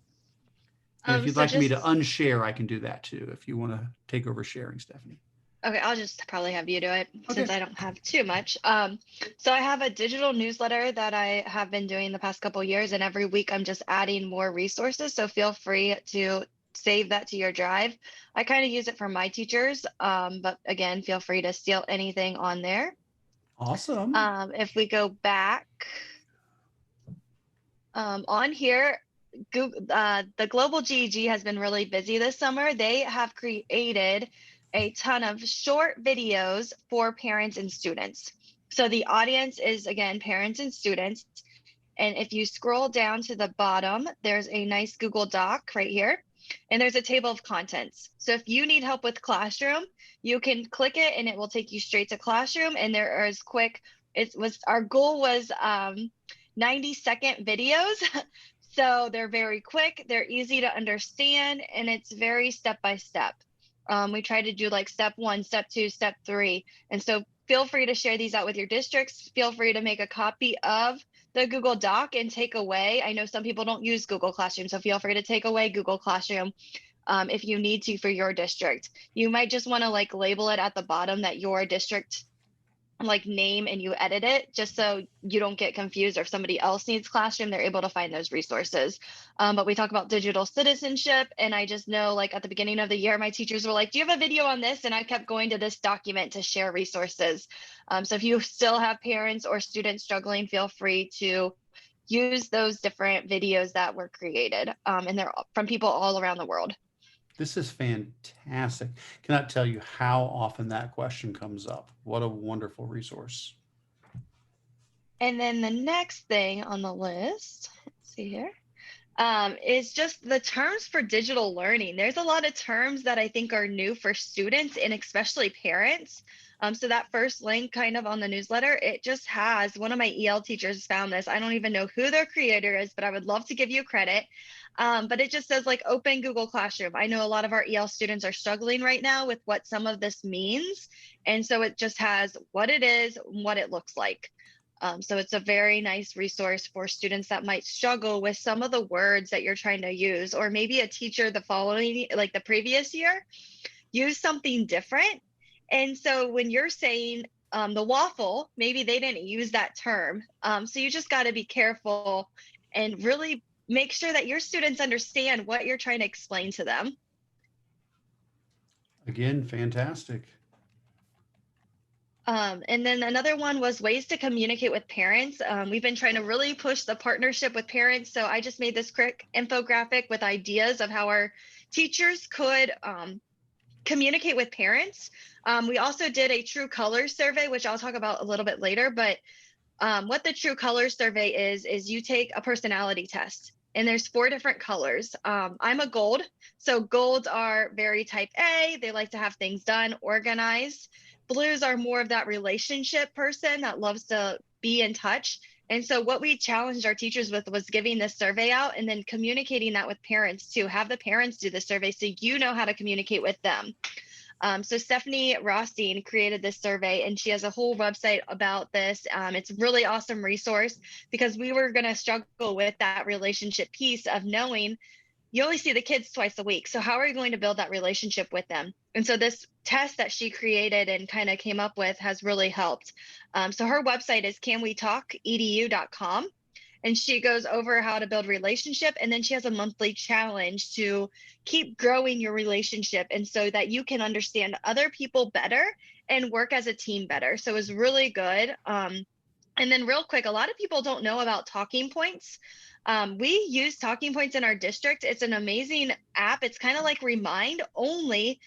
And if you'd like me to unshare, I can do that too, if you want to take over sharing, Stephanie. Okay, I'll just probably have you do it since I don't have too much. So I have a digital newsletter that I have been doing the past couple of years, and every week I'm just adding more resources. So feel free to save that to your drive. I kind of use it for my teachers, but again, feel free to steal anything on there. Awesome. If we go back on here, Google, the Global GEG has been really busy this summer. They have created a ton of short videos for parents and students. So the audience is, again, parents and students. And if you scroll down to the bottom, there's a nice Google Doc right here. And there's a table of contents. So if you need help with Classroom, you can click it and it will take you straight to Classroom. And there is quick, our goal was 90-second videos. So they're very quick, they're easy to understand, and it's very step-by-step. We try to do like step 1, step 2, step 3. And so feel free to share these out with your districts. Feel free to make a copy of the Google Doc and take away. I know some people don't use Google Classroom, so feel free to take away Google Classroom if you need to for your district. You might just want to like label it at the bottom that your district like name, and you edit it just so you don't get confused, or if somebody else needs Classroom, they're able to find those resources. But we talk about digital citizenship, and I just know like at the beginning of the year, my teachers were like, do you have a video on this? And I kept going to this document to share resources. So if you still have parents or students struggling, feel free to use those different videos that were created, and they're from people all around the world. This is fantastic. Cannot tell you how often that question comes up. What a wonderful resource. And then the next thing on the list, let's see here, is just the terms for digital learning. There's a lot of terms that I think are new for students and especially parents. So that first link kind of on the newsletter, it just has, one of my EL teachers found this. I don't even know who their creator is, but I would love to give you credit. But it just says like open Google Classroom. I know a lot of our EL students are struggling right now with what some of this means. And so it just has what it is, what it looks like. So it's a very nice resource for students that might struggle with some of the words that you're trying to use, or maybe a teacher the following, like the previous year, used something different. And so when you're saying the waffle, maybe they didn't use that term. So you just got to be careful and really make sure that your students understand what you're trying to explain to them. Again, fantastic. And then another one was ways to communicate with parents. We've been trying to really push the partnership with parents. So I just made this quick infographic with ideas of how our teachers could communicate with parents. We also did a True Colors survey, which I'll talk about a little bit later, but what the True Colors survey is you take a personality test, and there's 4 different colors. I'm a gold. So golds are very type A. They like to have things done, organized. Blues are more of that relationship person that loves to be in touch. And so what we challenged our teachers with was giving this survey out and then communicating that with parents too. Have the parents do the survey so you know how to communicate with them. So Stephanie Rothstein created this survey, and she has a whole website about this. It's a really awesome resource because we were going to struggle with that relationship piece of knowing you only see the kids twice a week. So how are you going to build that relationship with them? And so this test that she created and kind of came up with has really helped. So her website is canwetalkedu.com. And she goes over how to build relationship. And then she has a monthly challenge to keep growing your relationship. And so that you can understand other people better and work as a team better. So it was really good. And then real quick, a lot of people don't know about talking points. We use talking points in our district. It's an amazing app. It's kind of like Remind, only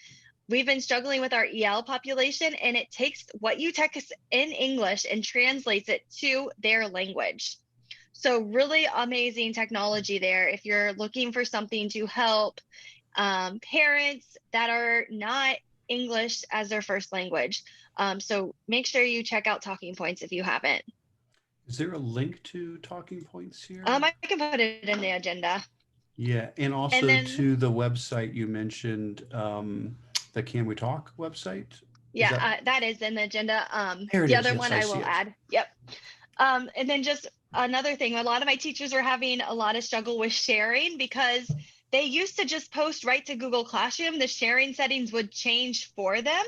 we've been struggling with our EL population, and it takes what you text in English and translates it to their language. So really amazing technology there if you're looking for something to help parents that are not English as their first language. So make sure you check out Talking Points if you haven't. Is there a link to Talking Points here? I can put it in the agenda. Yeah, and also And then, to the website you mentioned, the Can We Talk website? Yeah, that is in the agenda. There it the is. other Yes, one I I see will it. add. Yep. And then just another thing, a lot of my teachers are having a lot of struggle with sharing because they used to just post right to Google Classroom. The sharing settings would change for them.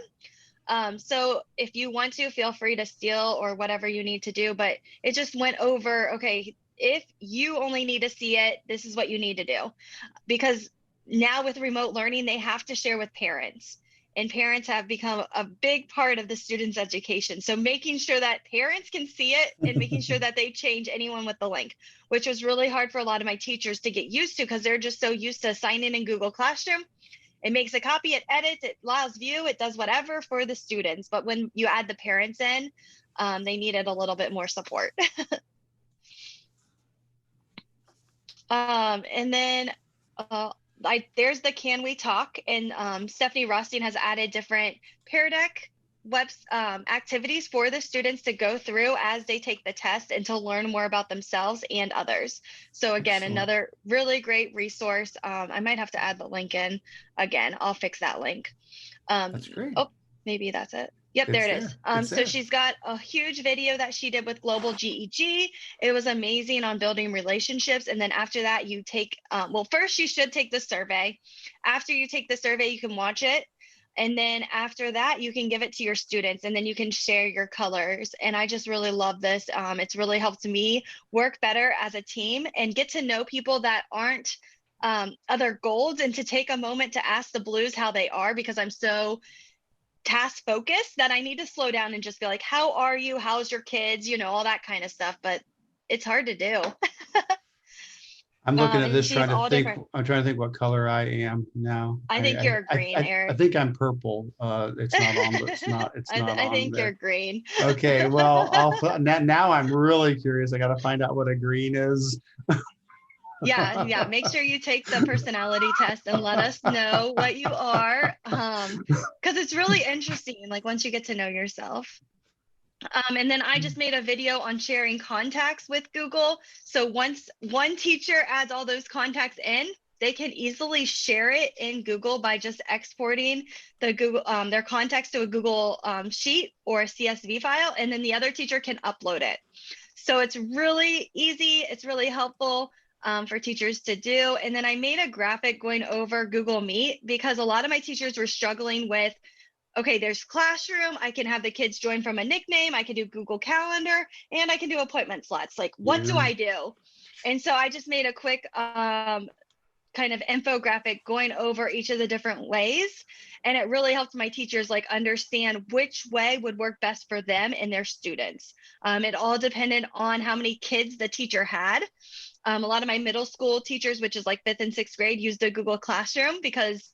So if you want to, feel free to steal or whatever you need to do, but it just went over, okay, if you only need to see it, this is what you need to do. Because now with remote learning, they have to share with parents. And parents have become a big part of the students' education. So making sure that parents can see it and making sure that they change anyone with the link, which was really hard for a lot of my teachers to get used to because they're just so used to signing in Google Classroom. It makes a copy, it edits, it allows view, it does whatever for the students. But when you add the parents in, they needed a little bit more support. And then there's the Can We Talk, and Stephanie Rothstein has added different Pear Deck activities for the students to go through as they take the test and to learn more about themselves and others. So again, Excellent. another really great resource. I might have to add the link in again. I'll fix that link. That's great. Oh, maybe that's it. Yep, It's there it is. there. It's So there. she's got a huge video that she did with Global GEG. It was amazing on building relationships. And then after that, you take, well, first you should take the survey. After you take the survey, you can watch it. And then after that, you can give it to your students and then you can share your colors. And I just really love this. It's really helped me work better as a team and get to know people that aren't other golds, and to take a moment to ask the blues how they are, because I'm so task focused that I need to slow down and just be like, how are you? How's your kids? You know, all that kind of stuff. But it's hard to do. I'm looking at And this, she's trying to all think. different. I'm trying to think what color I am now. I think you're green, I Eric. think I'm purple. It's not on. It's not. It's not I on think there. you're green. Okay. Well, now I'm really curious. I got to find out what a green is. Yeah. Make sure you take the personality test and let us know what you are, because it's really interesting. Like once you get to know yourself. And then I just made a video on sharing contacts with Google. So once one teacher adds all those contacts in, they can easily share it in Google by just exporting the Google their contacts to a Google sheet or a CSV file, and then the other teacher can upload it. So it's really easy. It's really helpful for teachers to do. And then I made a graphic going over Google Meet because a lot of my teachers were struggling with, okay, there's Classroom. I can have the kids join from a nickname. I can do Google Calendar, and I can do appointment slots. Like, what do I do? And so I just made a quick kind of infographic going over each of the different ways. And it really helped my teachers like understand which way would work best for them and their students. It all depended on how many kids the teacher had. A lot of my middle school teachers, which is like 5th and 6th grade, used the Google Classroom because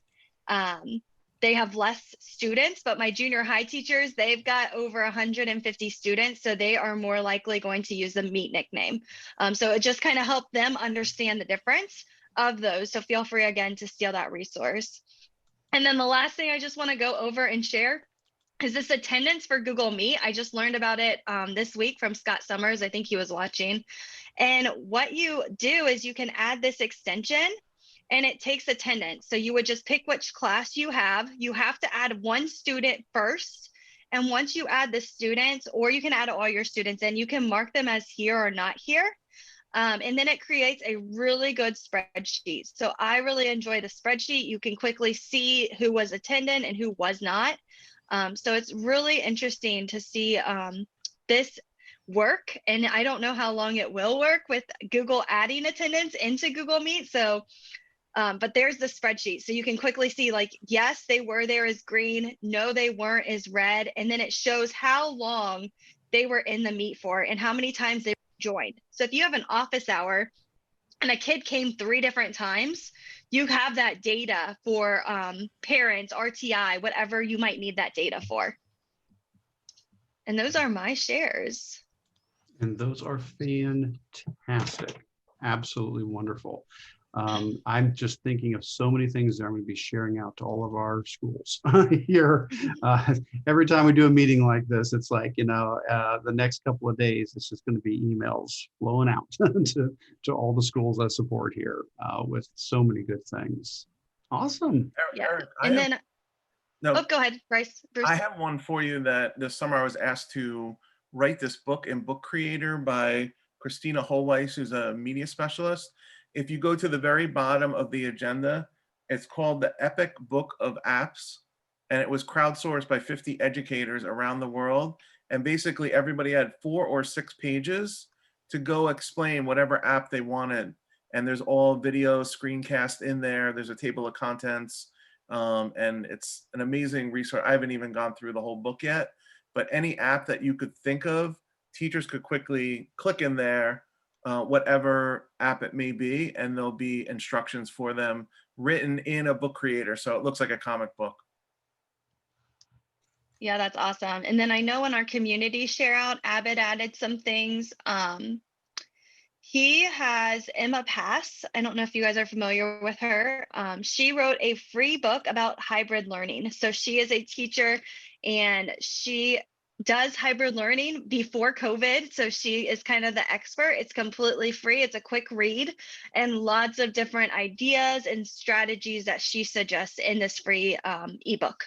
they have less students, but my junior high teachers, they've got over 150 students, so they are more likely going to use the Meet nickname. So it just kind of helped them understand the difference of those. So feel free again to steal that resource. And then the last thing I just want to go over and share is this attendance for Google Meet. I just learned about it this week from Scott Summers. I think he was watching. And what you do is you can add this extension and it takes attendance. So you would just pick which class you have. You have to add one student first. And once you add the students, or you can add all your students in, you can mark them as here or not here. And then it creates a really good spreadsheet. So I really enjoy the spreadsheet. You can quickly see who was attending and who was not. So it's really interesting to see this work. And I don't know how long it will work with Google adding attendance into Google Meet. So, but there's the spreadsheet. So you can quickly see like, yes, they were there is green. No, they weren't is red. And then it shows how long they were in the Meet for and how many times they joined. So if you have an office hour and a kid came 3 different times, you have that data for parents, RTI, whatever you might need that data for. And those are my shares. And those are fantastic. Absolutely wonderful. I'm just thinking of so many things that I'm going to be sharing out to all of our schools here. Every time we do a meeting like this, it's like, the next couple of days, it's just going to be emails flowing out to all the schools I support here with so many good things. Awesome. Eric, oh, go ahead, Bruce. I have one for you that this summer I was asked to write this book in Book Creator by Christina Holweiss, who's a media specialist. If you go to the very bottom of the agenda, it's called The Epic Book of Apps, and it was crowdsourced by 50 educators around the world. And basically everybody had 4 or 6 pages to go explain whatever app they wanted. And there's all video screencast in there. There's a table of contents, and it's an amazing resource. I haven't even gone through the whole book yet, but any app that you could think of, teachers could quickly click in there, whatever app it may be, and there'll be instructions for them written in a book creator. So it looks like a comic book. Yeah, that's awesome. And then I know in our community share out, Abbott added some things. He has Emma Pass. I don't know if you guys are familiar with her. She wrote a free book about hybrid learning. So she is a teacher and she does hybrid learning before COVID. So she is kind of the expert. It's completely free. It's a quick read and lots of different ideas and strategies that she suggests in this free ebook.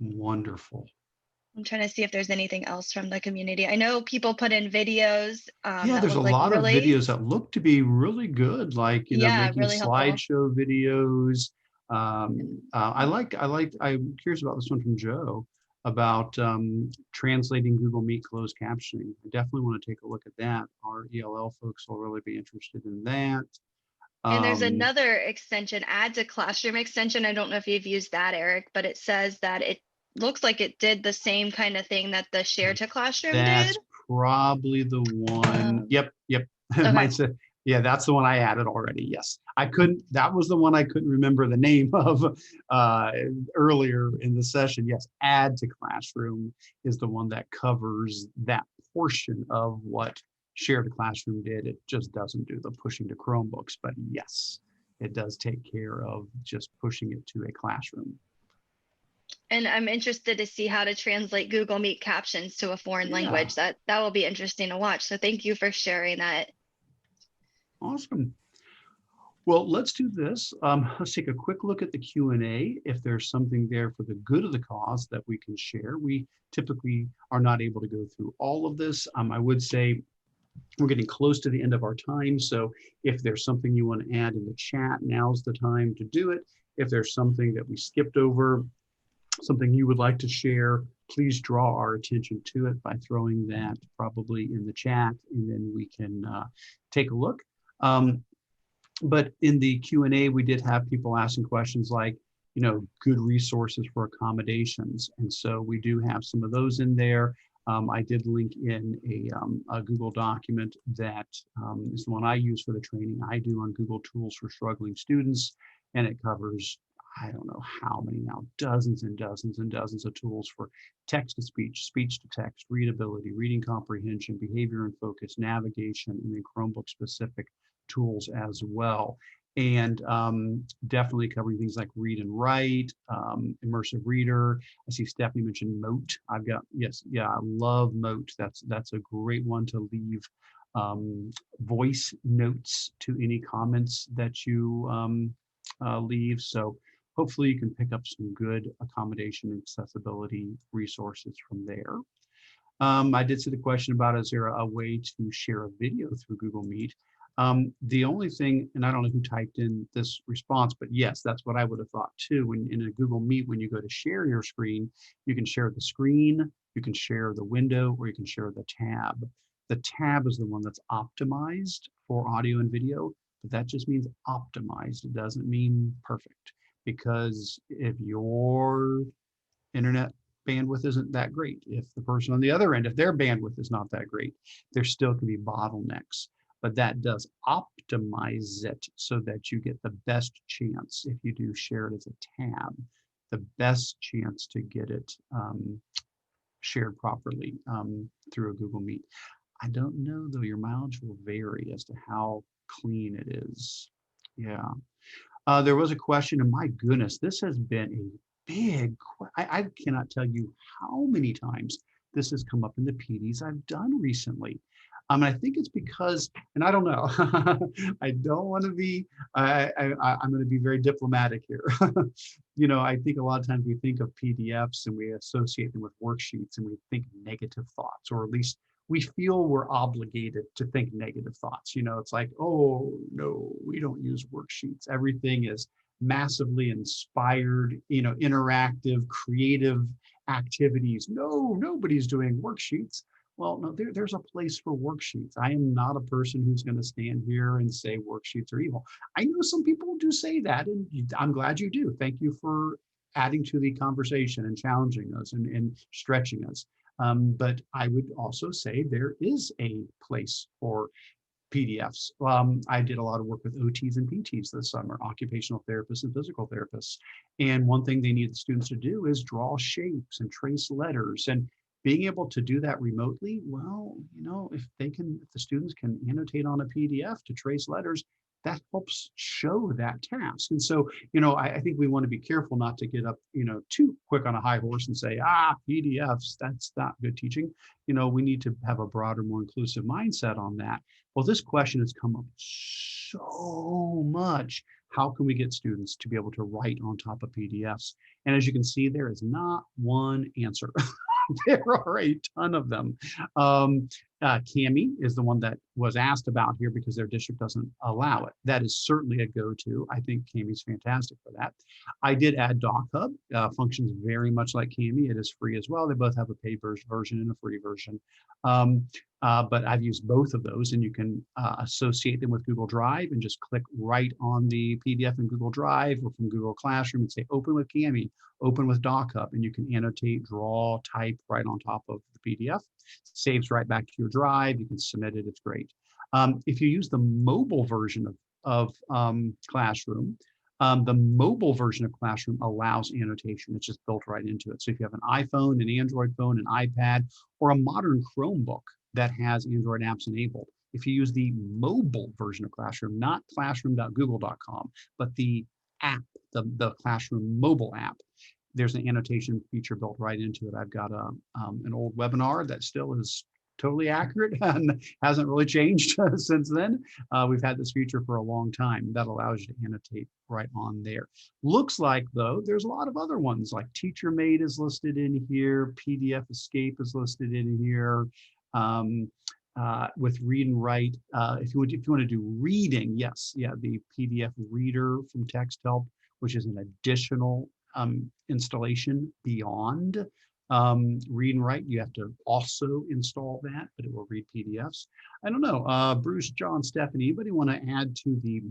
Wonderful. I'm trying to see if there's anything else from the community. I know people put in videos. Yeah, there's a lot of videos that look to be really good, like making really slideshow videos. I'm curious about this one from Joe about translating Google Meet closed captioning. I definitely want to take a look at that. Our ELL folks will really be interested in that. And there's another extension, Add to Classroom extension. I don't know if you've used that, Eric, but it says that it looks like it did the same kind of thing that the Share to Classroom did. That's probably the one. Yep. Okay. Might say, yeah, that's the one I added already. Yes, that was the one I couldn't remember the name of earlier in the session. Yes, Add to Classroom is the one that covers that portion of what Share to Classroom did. It just doesn't do the pushing to Chromebooks, but yes, it does take care of just pushing it to a classroom. And I'm interested to see how to translate Google Meet captions to a foreign language. That will be interesting to watch. So thank you for sharing that. Awesome. Well, let's do this. Let's take a quick look at the Q&A. If there's something there for the good of the cause that we can share. We typically are not able to go through all of this. I would say we're getting close to the end of our time. So if there's something you want to add in the chat, now's the time to do it. If there's something that we skipped over, something you would like to share, please draw our attention to it by throwing that probably in the chat, and then we can take a look. But in the Q&A, we did have people asking questions like, good resources for accommodations. And so we do have some of those in there. I did link in a Google document that is the one I use for the training I do on Google Tools for Struggling Students. And it covers I don't know how many now, dozens and dozens and dozens of tools for text to speech, speech to text, readability, reading comprehension, behavior and focus, navigation, and then Chromebook specific tools as well. And definitely covering things like read and write, immersive reader. I see Stephanie mentioned Moat. I've got, yes, yeah, I love Moat. That's a great one to leave voice notes to any comments that you leave. So hopefully you can pick up some good accommodation and accessibility resources from there. I did see the question about, is there a way to share a video through Google Meet? The only thing, and I don't know who typed in this response, but yes, that's what I would have thought too. When in a Google Meet, when you go to share your screen, you can share the screen, you can share the window, or you can share the tab. The tab is the one that's optimized for audio and video, but that just means optimized. It doesn't mean perfect, because if your internet bandwidth isn't that great, if the person on the other end, if their bandwidth is not that great, there still can be bottlenecks. But that does optimize it so that you get the best chance, if you do share it as a tab, the best chance to get it shared properly through a Google Meet. I don't know though, your mileage will vary as to how clean it is. Yeah. There was a question, and my goodness, this has been a big, I cannot tell you how many times this has come up in the PDs I've done recently. And I think it's because, and I don't know, I don't want to be, I'm going to be very diplomatic here. You know, I think a lot of times we think of PDFs and we associate them with worksheets and we think negative thoughts, or at least we feel we're obligated to think negative thoughts. You know, it's like, oh no, we don't use worksheets. Everything is massively inspired, you know, interactive, creative activities. No, nobody's doing worksheets. Well, no, there's a place for worksheets. I am not a person who's going to stand here and say worksheets are evil. I know some people do say that, and I'm glad you do. Thank you for adding to the conversation and challenging us and stretching us. But I would also say there is a place for PDFs. I did a lot of work with OTs and PTs this summer, occupational therapists and physical therapists. And one thing they need the students to do is draw shapes and trace letters. And being able to do that remotely, well, you know, if the students can annotate on a PDF to trace letters, that helps show that task. And so, you know, I think we want to be careful not to get up, you know, too quick on a high horse and say, PDFs, that's not good teaching. You know, we need to have a broader, more inclusive mindset on that. Well, this question has come up so much. How can we get students to be able to write on top of PDFs? And as you can see, there is not one answer. There are a ton of them. Cami is the one that was asked about here because their district doesn't allow it. That is certainly a go-to. I think Cami's fantastic for that. I did add DocHub. Functions very much like Cami. It is free as well. They both have a paid version and a free version. But I've used both of those, and you can associate them with Google Drive and just click right on the PDF in Google Drive or from Google Classroom and say open with Cami, open with DocHub, and you can annotate, draw, type right on top of the PDF. It saves right back to your drive. You can submit it. It's great. If you use the mobile version of Classroom, the mobile version of Classroom allows annotation. It's just built right into it. So if you have an iPhone, an Android phone, an iPad, or a modern Chromebook that has Android apps enabled, if you use the mobile version of Classroom, not classroom.google.com, but the app, the Classroom mobile app, there's an annotation feature built right into it. I've got an old webinar that still is totally accurate and hasn't really changed since then. We've had this feature for a long time that allows you to annotate right on there. Looks like though, there's a lot of other ones like TeacherMate is listed in here, PDF Escape is listed in here. With Read and Write, if you want to do reading, yes, yeah, the PDF Reader from Text Help, which is an additional installation beyond Read and Write. You have to also install that, but it will read PDFs. I don't know, Bruce, John, Stephanie, anybody want to add to the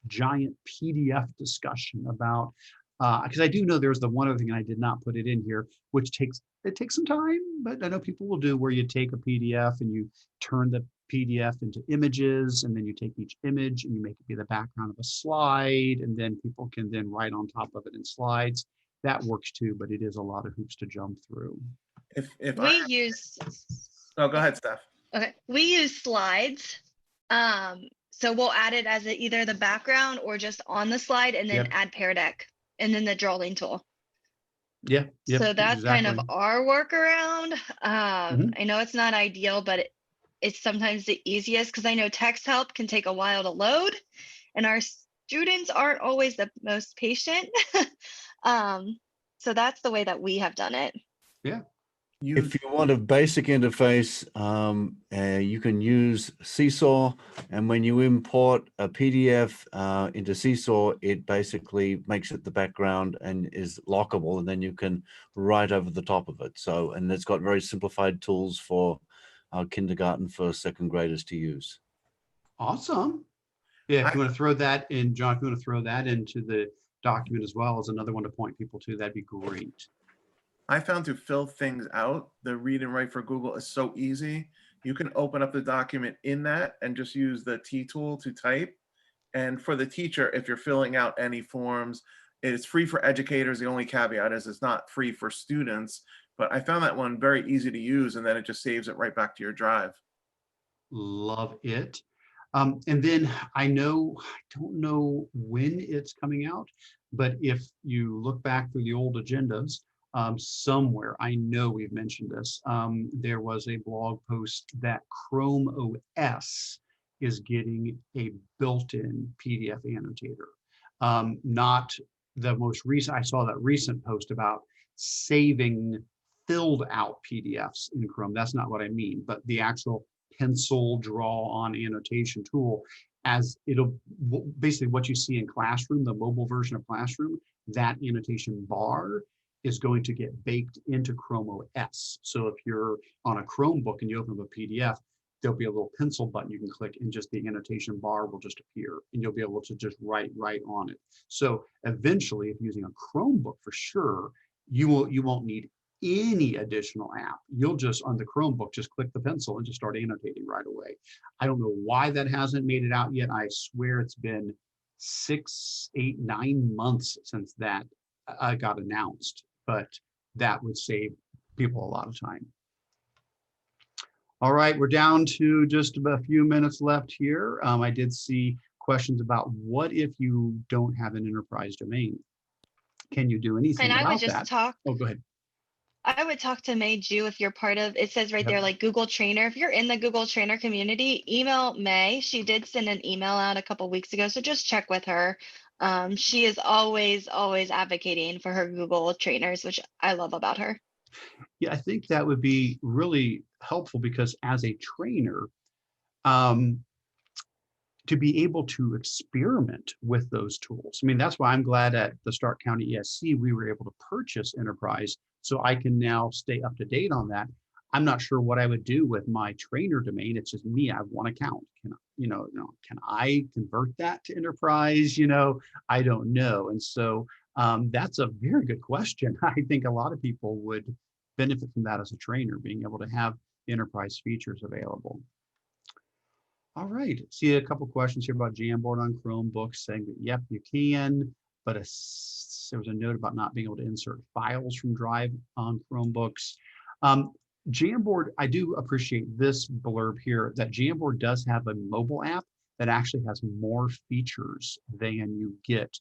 giant PDF discussion about, because I do know there's the one other thing I did not put it in here, which takes some time, but I know people will do where you take a PDF and you turn the PDF into images, and then you take each image and you make it be the background of a slide, and then people can then write on top of it in slides. That works too, but it is a lot of hoops to jump through. If We I use, no, go ahead, Steph. okay, we use slides. So we'll add it as either the background or just on the slide, and then Yep. add Pear Deck and then the drawing tool. Yeah, yep, So that's kind of exactly. our workaround. Mhm. I know it's not ideal, but it's sometimes the easiest, because I know text help can take a while to load, and our students aren't always the most patient. So that's the way that we have done it. Yeah. If you want a basic interface, you can use Seesaw, and when you import a PDF into Seesaw, it basically makes it the background and is lockable, and then you can write over the top of it. So, and it's got very simplified tools for our kindergarten, first, second graders to use. Awesome. Yeah, if you want to throw that in, John, if you want to throw that into the document as well as another one to point people to, that'd be great. I found to fill things out, the read and write for Google is so easy. You can open up the document in that and just use the T tool to type. And for the teacher, if you're filling out any forms, it's free for educators. The only caveat is it's not free for students. But I found that one very easy to use, and then it just saves it right back to your drive. Love it. And then I don't know when it's coming out, but if you look back through the old agendas, somewhere, I know we've mentioned this, there was a blog post that ChromeOS is getting a built-in PDF annotator. Not the most recent, I saw that recent post about saving filled out PDFs in Chrome. That's not what I mean, but the actual pencil draw on annotation tool, as it'll basically what you see in Classroom, the mobile version of Classroom, that annotation bar is going to get baked into Chrome OS. So if you're on a Chromebook and you open up a PDF, there'll be a little pencil button you can click, and just the annotation bar will just appear, and you'll be able to just write right on it. So eventually, if you're using a Chromebook, for sure, you won't need any additional app. You'll just, on the Chromebook, just click the pencil and just start annotating right away. I don't know why that hasn't made it out yet. I swear it's been 6, 8, 9 months since that got announced, but that would save people a lot of time. All right, we're down to just about a few minutes left here. I did see questions about what if you don't have an enterprise domain? Can you do anything And I would about just that? talk. Oh, go ahead. I would talk to May Ju if you're part of, it says right there, like Google Trainer. If you're in the Google Trainer community, email May. She did send an email out a couple weeks ago, so just check with her. She is always advocating for her Google trainers, which I love about her. Yeah, I think that would be really helpful, because as a trainer, to be able to experiment with those tools. I mean, that's why I'm glad at the Stark County ESC, we were able to purchase Enterprise, so I can now stay up to date on that. I'm not sure what I would do with my trainer domain. It's just me. I have one account. Can I convert that to Enterprise? I don't know. And so that's a very good question. I think a lot of people would benefit from that as a trainer, being able to have Enterprise features available. All right, see a couple questions here about Jamboard on Chromebooks, saying that, yep, you can, but there was a note about not being able to insert files from Drive on Chromebooks. Jamboard, I do appreciate this blurb here, that Jamboard does have a mobile app that actually has more features than you get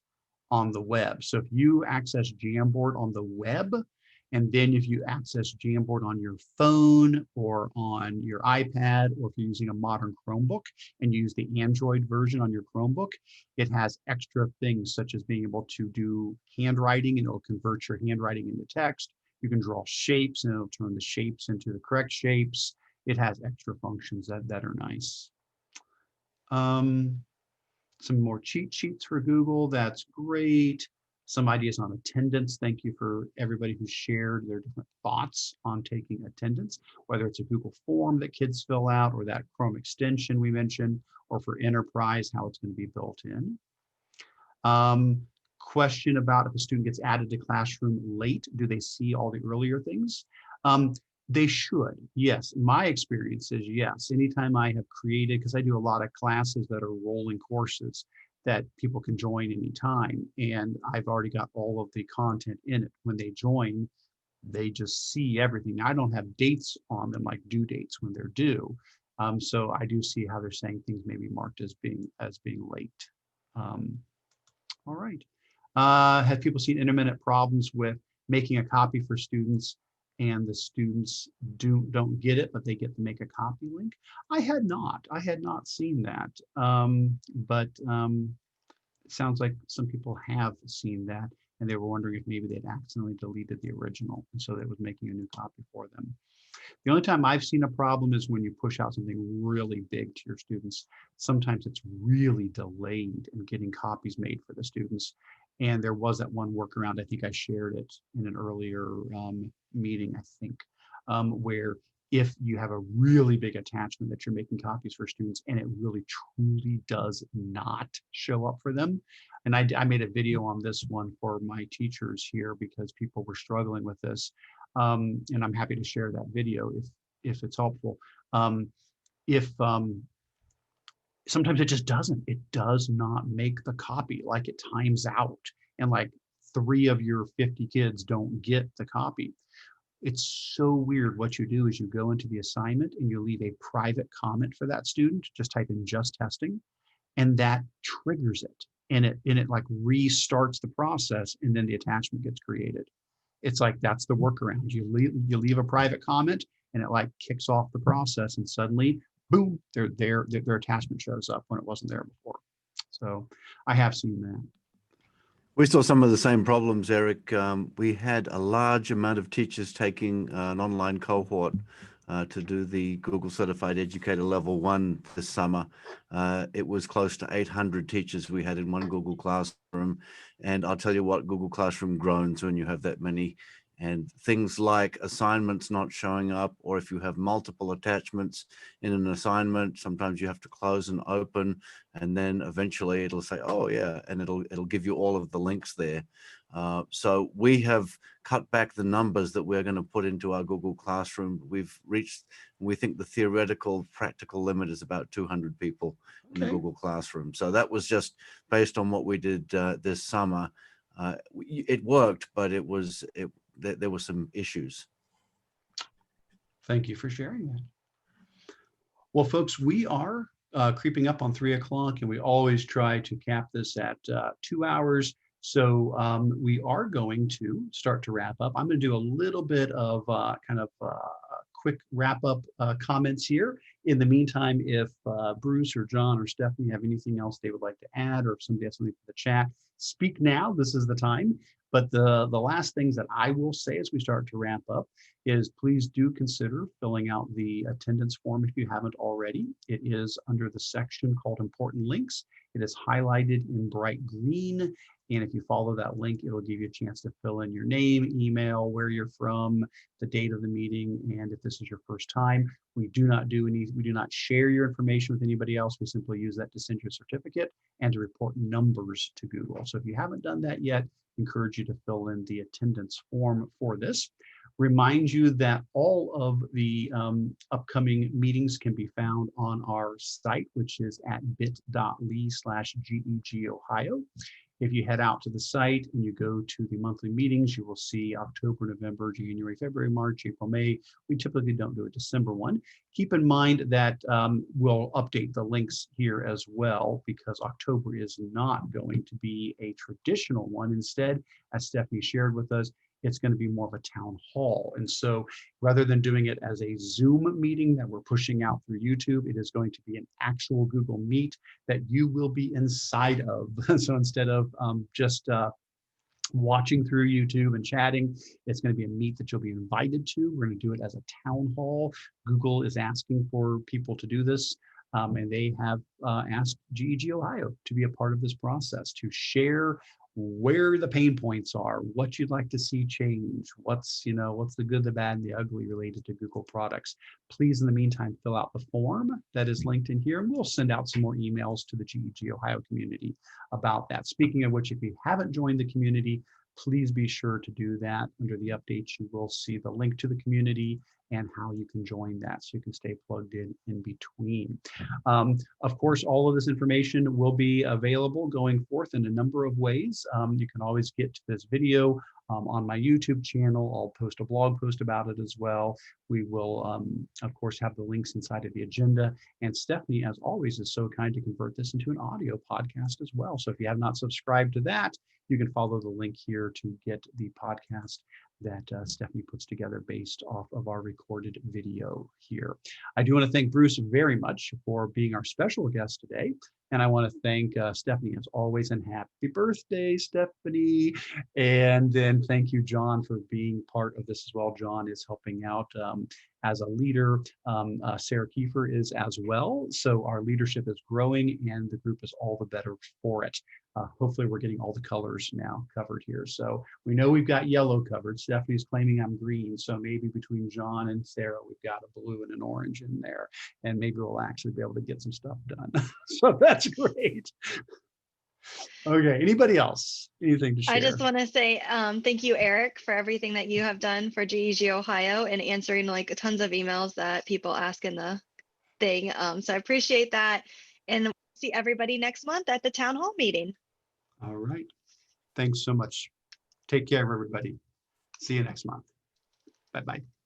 on the web. So if you access Jamboard on the web, and then if you access Jamboard on your phone or on your iPad, or if you're using a modern Chromebook and use the Android version on your Chromebook, it has extra things such as being able to do handwriting, and it'll convert your handwriting into text. You can draw shapes and it'll turn the shapes into the correct shapes. It has extra functions that are nice. Some more cheat sheets for Google. That's great. Some ideas on attendance. Thank you for everybody who shared their different thoughts on taking attendance, whether it's a Google form that kids fill out, or that Chrome extension we mentioned, or for Enterprise, how it's going to be built in. Question about if a student gets added to Classroom late, do they see all the earlier things? They should, yes. My experience is yes. Anytime I have created, because I do a lot of classes that are rolling courses that people can join anytime, and I've already got all of the content in it. When they join, they just see everything. I don't have dates on them, like due dates when they're due. So I do see how they're saying things may be marked as being late. Um, all right. Have people seen intermittent problems with making a copy for students and the students don't get it, but they get to make a copy link? I had not. I had not seen that. But it sounds like some people have seen that, and they were wondering if maybe they'd accidentally deleted the original, and so that was making a new copy for them. The only time I've seen a problem is when you push out something really big to your students. Sometimes it's really delayed in getting copies made for the students. And there was that one workaround, I think I shared it in an earlier meeting, I think, where if you have a really big attachment that you're making copies for students and it really truly does not show up for them. And I made a video on this one for my teachers here because people were struggling with this. And I'm happy to share that video if it's helpful. If Sometimes it just doesn't. It does not make the copy, like it times out, and like 3 of your 50 kids don't get the copy. It's so weird. What you do is you go into the assignment and you leave a private comment for that student. Just type in just testing, and that triggers it, and it like restarts the process, and then the attachment gets created. It's like that's the workaround. You leave a private comment, and it like kicks off the process, and suddenly, boom, their attachment shows up when it wasn't there before. So I have seen that. We saw some of the same problems, Eric. We had a large amount of teachers taking an online cohort to do the Google Certified Educator Level 1 this summer. It was close to 800 teachers we had in one Google Classroom. And I'll tell you what, Google Classroom groans when you have that many. And things like assignments not showing up, or if you have multiple attachments in an assignment, sometimes you have to close and open, and then eventually it'll say, oh yeah, and it'll give you all of the links there. So we have cut back the numbers that we're going to put into our Google Classroom. We've reached, we think the theoretical practical limit is about 200 people in the Google Classroom. So that was just based on what we did this summer. It worked, but there were some issues. Thank you for sharing that. Well, folks, we are creeping up on 3 o'clock, and we always try to cap this at 2 hours. So we are going to start to wrap up. I'm going to do a little bit of quick wrap up comments here. In the meantime, if Bruce or John or Stephanie have anything else they would like to add, or if somebody has something for the chat, speak now. This is the time. But the last things that I will say as we start to wrap up is please do consider filling out the attendance form if you haven't already. It is under the section called Important Links. It is highlighted in bright green. And if you follow that link, it'll give you a chance to fill in your name, email, where you're from, the date of the meeting, and if this is your first time. We do not share your information with anybody else. We simply use that to send you a certificate and to report numbers to Google. So if you haven't done that yet, I encourage you to fill in the attendance form for this. Remind you that all of the upcoming meetings can be found on our site, which is at bit.ly/GEG Ohio. If you head out to the site and you go to the monthly meetings, you will see October, November, January, February, March, April, May. We typically don't do a December one. Keep in mind that we'll update the links here as well, because October is not going to be a traditional one. Instead, as Stephanie shared with us, it's going to be more of a town hall. And so rather than doing it as a Zoom meeting that we're pushing out through YouTube, it is going to be an actual Google Meet that you will be inside of. So instead of just watching through YouTube and chatting, it's going to be a meet that you'll be invited to. We're going to do it as a town hall. Google is asking for people to do this. And they have asked GEG Ohio to be a part of this process, to share where the pain points are, what you'd like to see change, what's the good, the bad, and the ugly related to Google products. Please, in the meantime, fill out the form that is linked in here, and we'll send out some more emails to the GEG Ohio community about that. Speaking of which, if you haven't joined the community, please be sure to do that. Under the updates, you will see the link to the community and how you can join that so you can stay plugged in between. Of course, all of this information will be available going forth in a number of ways. You can always get to this video on my YouTube channel. I'll post a blog post about it as well. We will, of course, have the links inside of the agenda. And Stephanie, as always, is so kind to convert this into an audio podcast as well. So if you have not subscribed to that, you can follow the link here to get the podcast that Stephanie puts together based off of our recorded video here. I do want to thank Bruce very much for being our special guest today. And I want to thank Stephanie as always, and happy birthday, Stephanie. And then thank you, John, for being part of this as well. John is helping out as a leader. Sarah Kiefer is as well. So our leadership is growing and the group is all the better for it. Hopefully we're getting all the colors now covered here. So we know we've got yellow covered. Stephanie's claiming I'm green. So maybe between John and Sarah, we've got a blue and an orange in there. And maybe we'll actually be able to get some stuff done. So that's great. Okay, anybody else? Anything to share? I just want to say thank you, Eric, for everything that you have done for GEG Ohio and answering like tons of emails that people ask in the thing. So I appreciate that. And we'll see everybody next month at the town hall meeting. All right. Thanks so much. Take care, everybody. See you next month. Bye-bye.